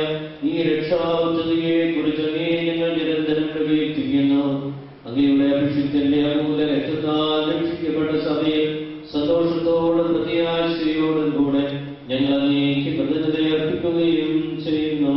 S5: ഈ രക്ഷാപദ്ധതിയെ കുറിച്ച് അങ്ങേ ഞങ്ങൾ നിരന്തരം പ്രകീർത്തിക്കുന്നു. അങ്ങയുടെ അഭിഷിക്തന്റെ അമൂല്യ രക്തത്താൽ രക്ഷിക്കപ്പെട്ട സഭയിൽ സന്തോഷത്തോടും പ്രത്യാശയോടും കൂടെ ഞങ്ങൾ അങ്ങേക്ക് കൃതജ്ഞത അർപ്പിക്കുകയും ചെയ്യുന്നു.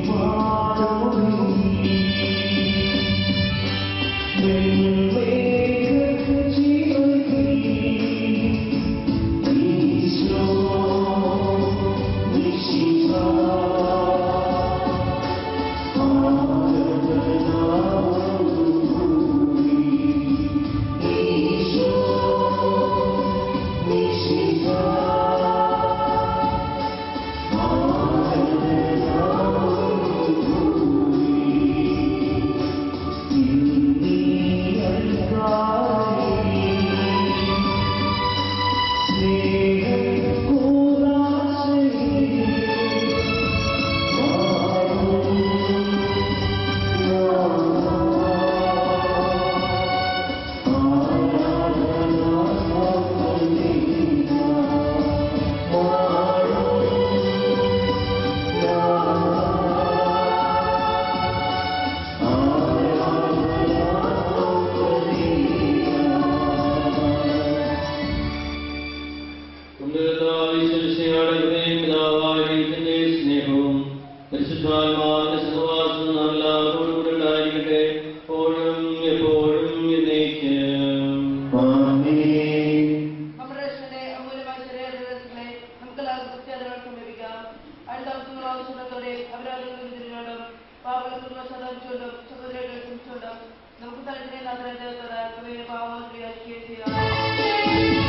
S3: Wow.
S7: ബഹുമാനിച്ചുകൊണ്ടും സഹോദരങ്ങളെ ക്ഷമിച്ചുകൊണ്ടും നമുക്ക് തലത്തിനെ നാഥനെ പാവം ക്രിയാക്കുകയും ചെയ്യാം.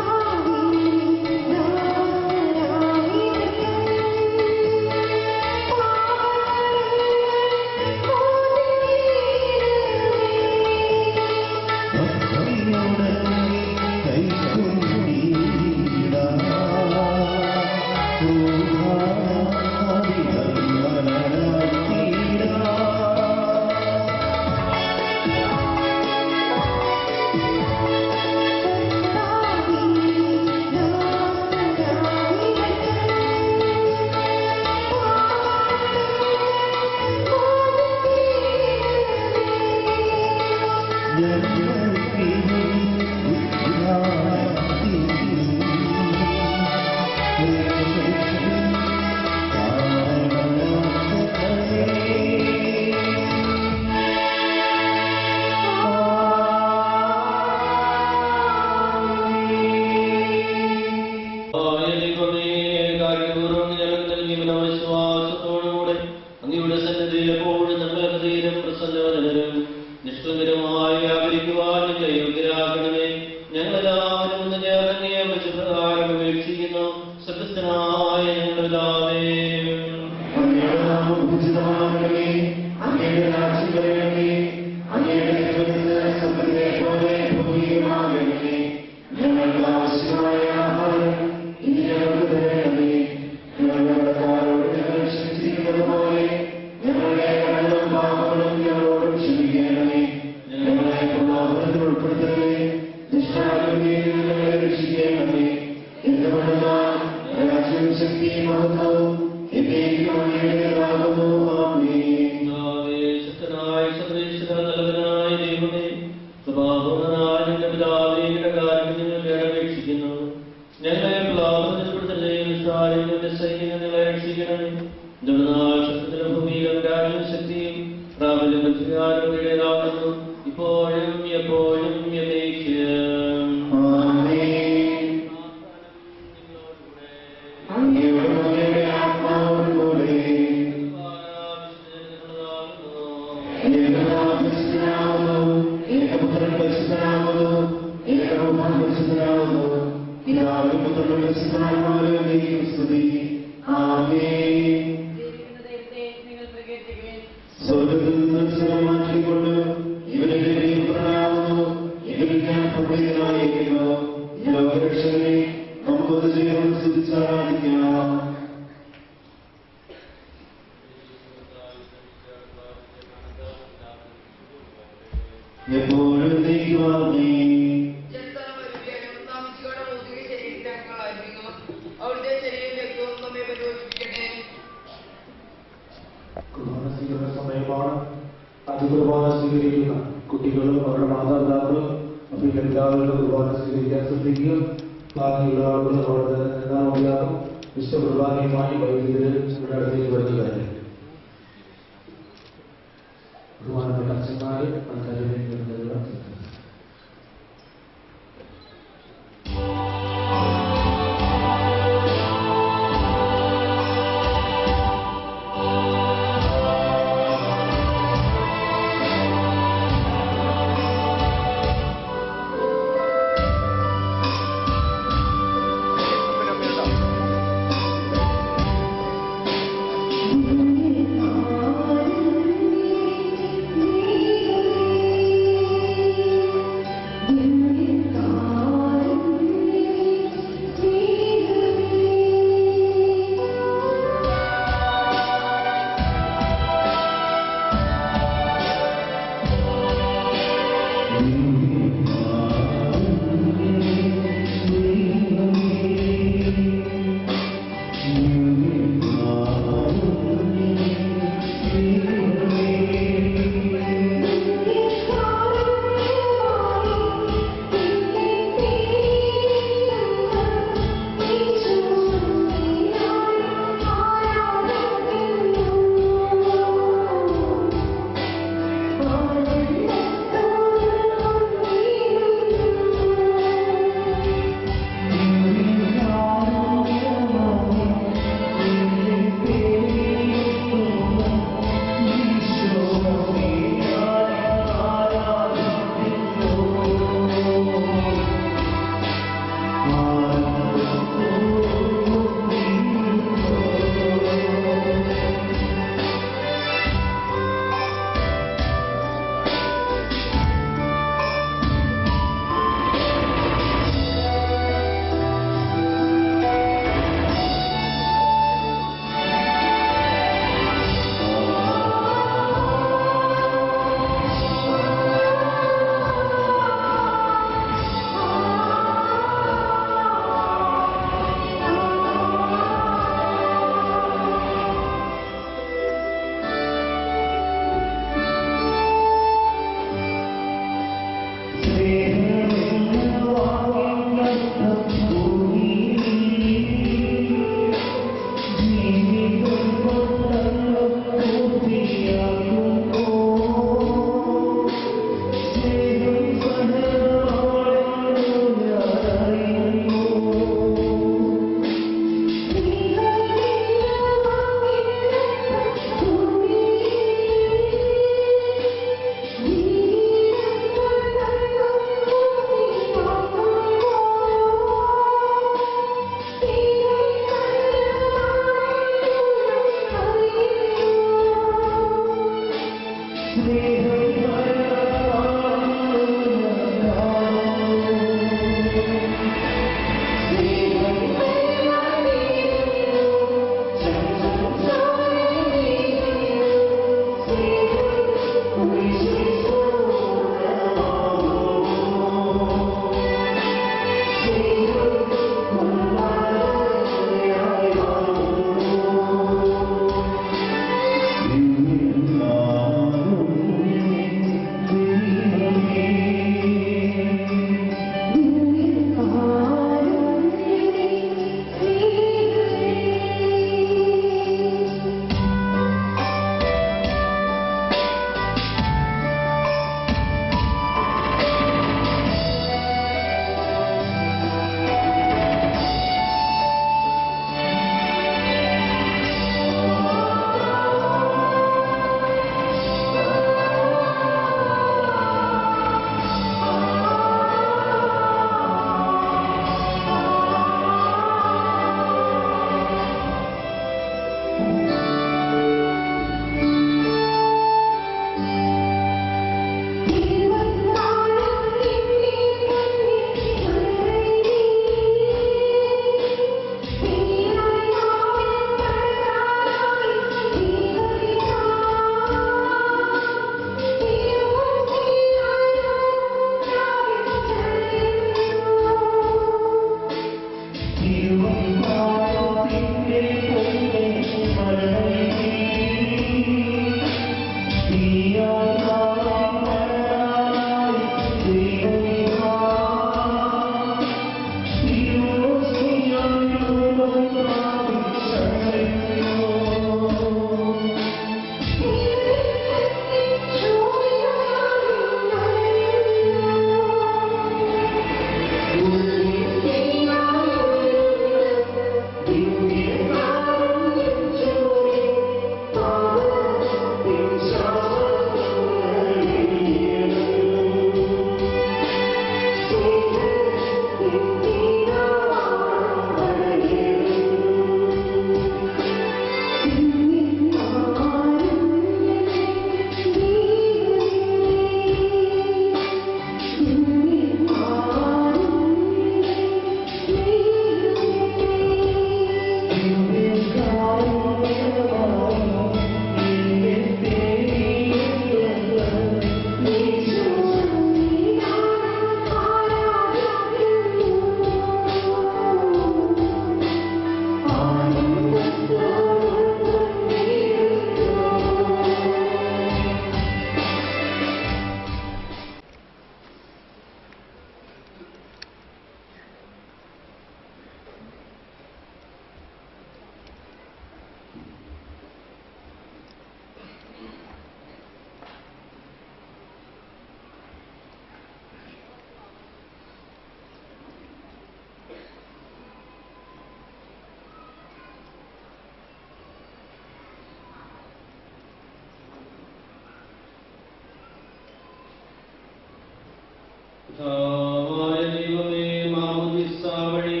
S5: ദൈവമേ, മാമോദിസ വഴി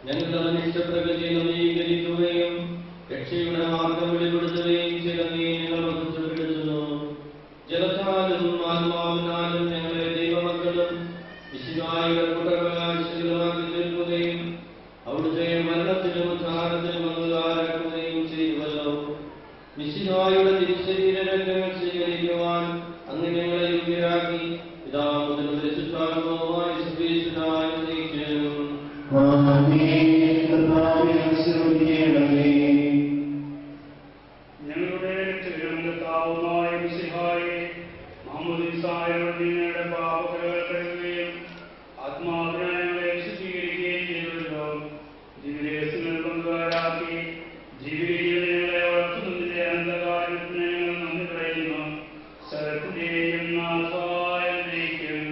S5: ഞങ്ങളുടെ അനിഷ്ടപ്രകൃതി നവീകരിക്കുകയും രക്ഷയുടെ മാർഗം വെളിപ്പെടുത്തുകയും ചെയ്തങ്ങേ ഞങ്ങൾ വഹിച്ചപ്പെടുത്തുന്നു. ജലത്താലും ആത്മാവിനാലും ഞങ്ങളെ ദൈവമക്കളും വിശുദ്ധായുടെ കൂട്ടപ്രകാശികളുമാക്കി തീർക്കുകയും അവിടുത്തെ മരണത്തിലും ഉദ്ധാരത്തിലും അംഗീകാരാക്കുകയും ചെയ്തുവല്ലോ. വിശുദ്ധായുടെ തിരുശരീരങ്ങൾ സ്വീകരിക്കുവാൻ അങ്ങ് ഞങ്ങളെ യോഗ്യരാക്കി. പിതാവും പരിശുദ്ധാത്മാവുമായി സർവ്വേശ്വരനായ ദൈവം.
S6: ഞങ്ങളുടെ രക്ഷകർത്താവുമായ മിശിഹായേ, മാമോദീസായോട് നിങ്ങളുടെ പാപകരങ്ങൾ കഴുകുകയും ആത്മാവിനായി ഞങ്ങളെ വിശുദ്ധീകരിക്കുകയും ചെയ്തുവല്ലോ. ജീവിതങ്ങൾ പങ്കുകാരാക്കി ജീവിതത്തിൽ ഞങ്ങളെ വളർത്തുന്നതിന്റെ അന്ധകാരത്തിന് ഞങ്ങൾ നന്ദി പറയുന്നു. സകലത്തിന്റെയും നാഥായ ദൈവം.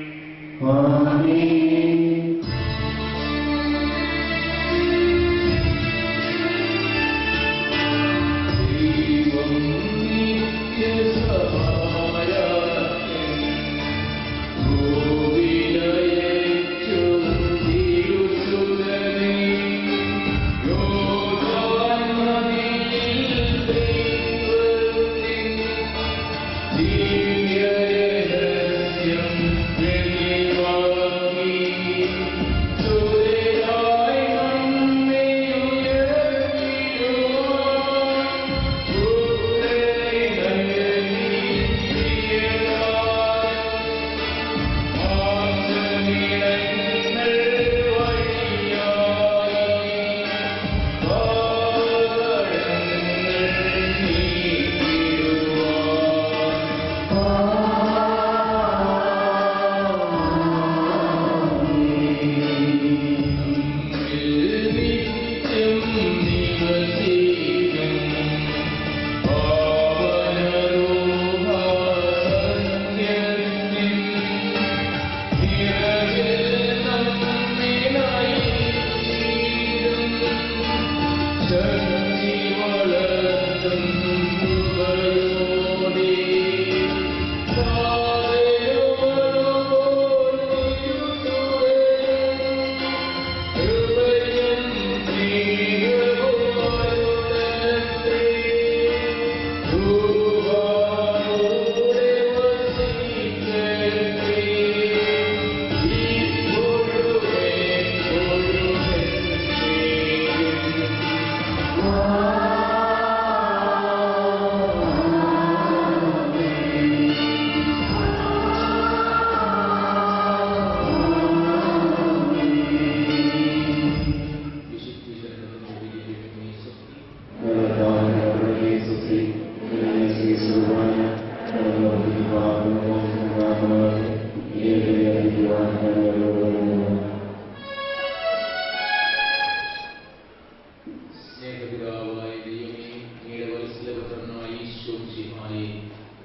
S1: സ്നേഹപിതാവായ ദൈവമേ, അങ്ങയുടെ വത്സലപുത്രനായ ഈശോ മിശിഹായേ,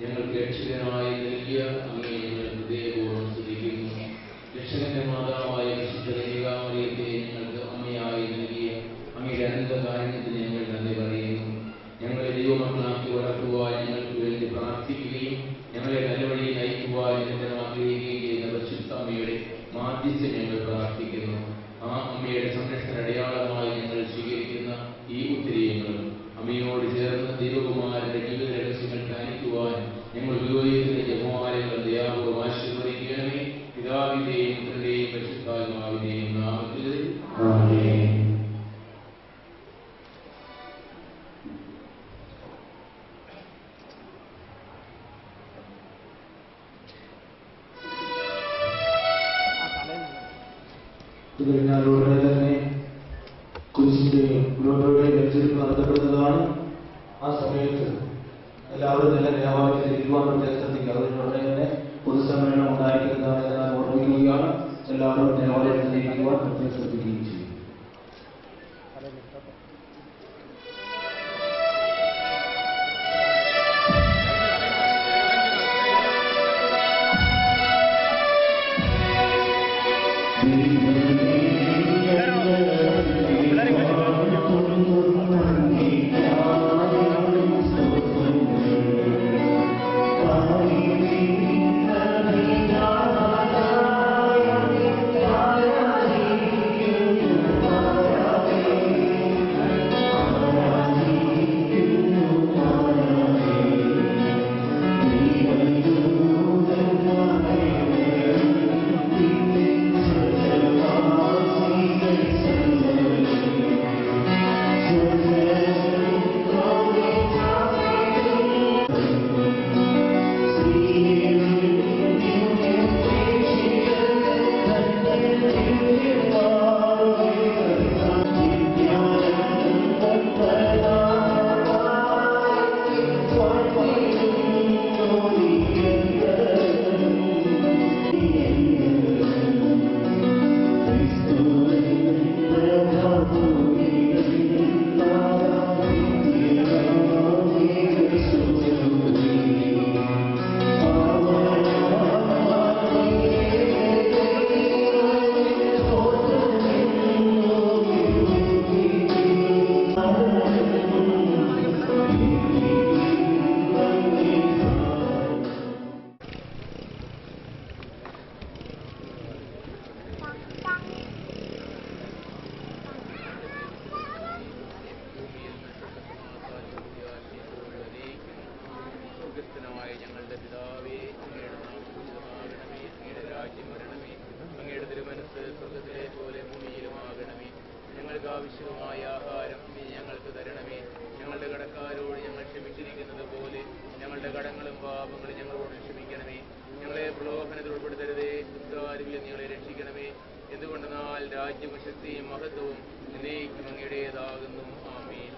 S1: ഞങ്ങൾക്ക് രക്ഷകനായി നൽകിയ അങ്ങയെ ഞങ്ങൾ ഹൃദയപൂർവ്വം സ്തുതിക്കുന്നു. രക്ഷകന്റെ മാതാവായ വിശുദ്ധ കന്യകാമറിയത്തെ ഞങ്ങൾക്ക് അമ്മയായി നൽകിയ അങ്ങയുടെ അനന്തകാരുണ്യത്തിന് ഞങ്ങൾ നന്ദി പറയുന്നു. ഞങ്ങളെ ദൈവമക്കളാക്കി വളർത്തുവാൻ ഞങ്ങൾക്ക് വേണ്ടി പ്രാർത്ഥിക്കുകയും ഞങ്ങളെ നല്ലവഴി നയിക്കുവാൻ ഞങ്ങൾ ആഗ്രഹിക്കുകയും ചെയ്യുന്ന പരിശുദ്ധ അമ്മയുടെ മാധ്യസ്ഥം ഞങ്ങൾ പ്രാർത്ഥിക്കുന്നു. ആ അമ്മയുടെ സംരക്ഷണ അടയാളമായി ഞങ്ങൾ സ്വീകരിക്കുന്ന ഈ ഉത്തരീയങ്ങളും അമ്മയോട് ചേർന്ന് ദൈവകുമാരന്റെ ജീവിത രഹസ്യങ്ങൾ ധ്യാനിക്കുവാൻ ഞങ്ങൾ ഉപയോഗിക്കുന്ന ജപമാലകൾ ദയാപൂർവ്വം ആശീർവദിക്കണമേ. പിതാവിന്റെയും പുത്രന്റെയും പരിശുദ്ധാത്മാവിന്റെയും നാമത്തിൽ ആമേൻ.
S3: ഇത് കഴിഞ്ഞാൽ ഉടനെ തന്നെ കുരിശിന്റെയും ഗ്ലോബയുടെയും വെച്ചിരിപ്പ് നടത്തപ്പെടുന്നതാണ്. ആ സമയത്ത് എല്ലാവരും നല്ല നിലവാരത്തിലിരിക്കുവാൻ പ്രത്യേകം ശ്രദ്ധിക്കുക. അതിനുടനെ തന്നെ പൊതുസമ്മേളനം ഉണ്ടായിരിക്കുന്നതാണ് ഞാൻ ഓർമ്മിക്കുകയാണ്. എല്ലാവരും നിലവാരത്തിലിരിക്കുവാൻ പ്രത്യേകം ശ്രദ്ധിക്കുകയും ചെയ്യും.
S8: Amen.
S1: ആവശ്യമായ ആഹാരം നീ ഞങ്ങൾക്ക് തരണമേ. ഞങ്ങളുടെ കടക്കാരോട് ഞങ്ങൾ ക്ഷമിച്ചിരിക്കുന്നത് പോലെ ഞങ്ങളുടെ കടങ്ങളും പാപങ്ങളും ഞങ്ങളോട് ക്ഷമിക്കണമേ. ഞങ്ങളെ പ്രലോഭനത്തിൽ ഉൾപ്പെടുത്തരുതേ, ദുഷ്ടാരൂപിൽ ഞങ്ങളെ രക്ഷിക്കണമേ. എന്തുകൊണ്ടെന്നാൽ രാജ്യവും ശക്തിയും മഹത്വവും എന്നേക്കും അങ്ങയുടേതാകുന്നു. ആമേൻ.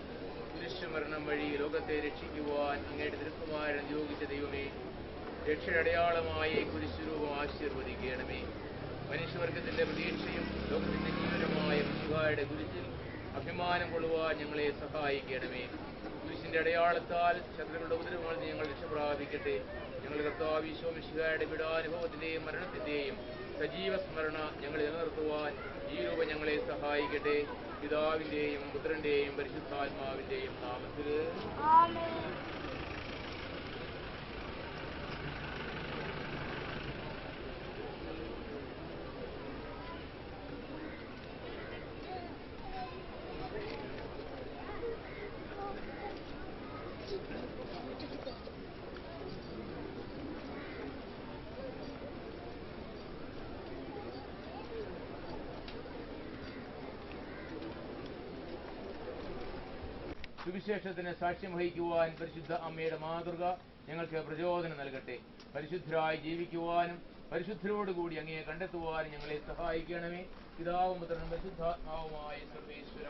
S1: കുരിശുമരണം വഴി ലോകത്തെ രക്ഷിക്കുവാൻ അങ്ങയുടെ തിരുക്കുമാരൻ നിയോഗിച്ച ദൈവമേ, രക്ഷയുടെ അടയാളമായ കുരിശുരൂപം ആശീർവദിക്കണമേ. മനുഷ്യവർഗത്തിന്റെ പ്രതീക്ഷയും ലോകത്തിന്റെ ജീവനമായ മിശിഹായുടെ കുരിശിൽ അഭിമാനം കൊള്ളുവാൻ ഞങ്ങളെ സഹായിക്കണമേ. കുരിശിന്റെ അടയാളത്താൽ ശത്രുക്കളുടെ ഉപദ്രവങ്ങളിൽ ഞങ്ങൾ രക്ഷപ്രാപിക്കട്ടെ. ഞങ്ങളുടെ കർത്താവ് ഈശോ മിശിഹായുടെ പീഡാനുഭവത്തിന്റെയും മരണത്തിന്റെയും സജീവ സ്മരണ ഞങ്ങൾ നിലനിർത്തുവാൻ ഈ രൂപം ഞങ്ങളെ സഹായിക്കട്ടെ. പിതാവിന്റെയും പുത്രന്റെയും പരിശുദ്ധാത്മാവിന്റെയും നാമത്തിൽ. സുവിശേഷത്തിന് സാക്ഷ്യം വഹിക്കുവാൻ പരിശുദ്ധ അമ്മയുടെ മാതൃക ഞങ്ങൾക്ക് പ്രചോദനം നൽകട്ടെ. പരിശുദ്ധരായി ജീവിക്കുവാനും പരിശുദ്ധരോടുകൂടി അങ്ങയെ കണ്ടെത്തുവാനും ഞങ്ങളെ സഹായിക്കണമേ. പിതാവും പുത്രനും പരിശുദ്ധാത്മാവുമായ സർവേശ്വര.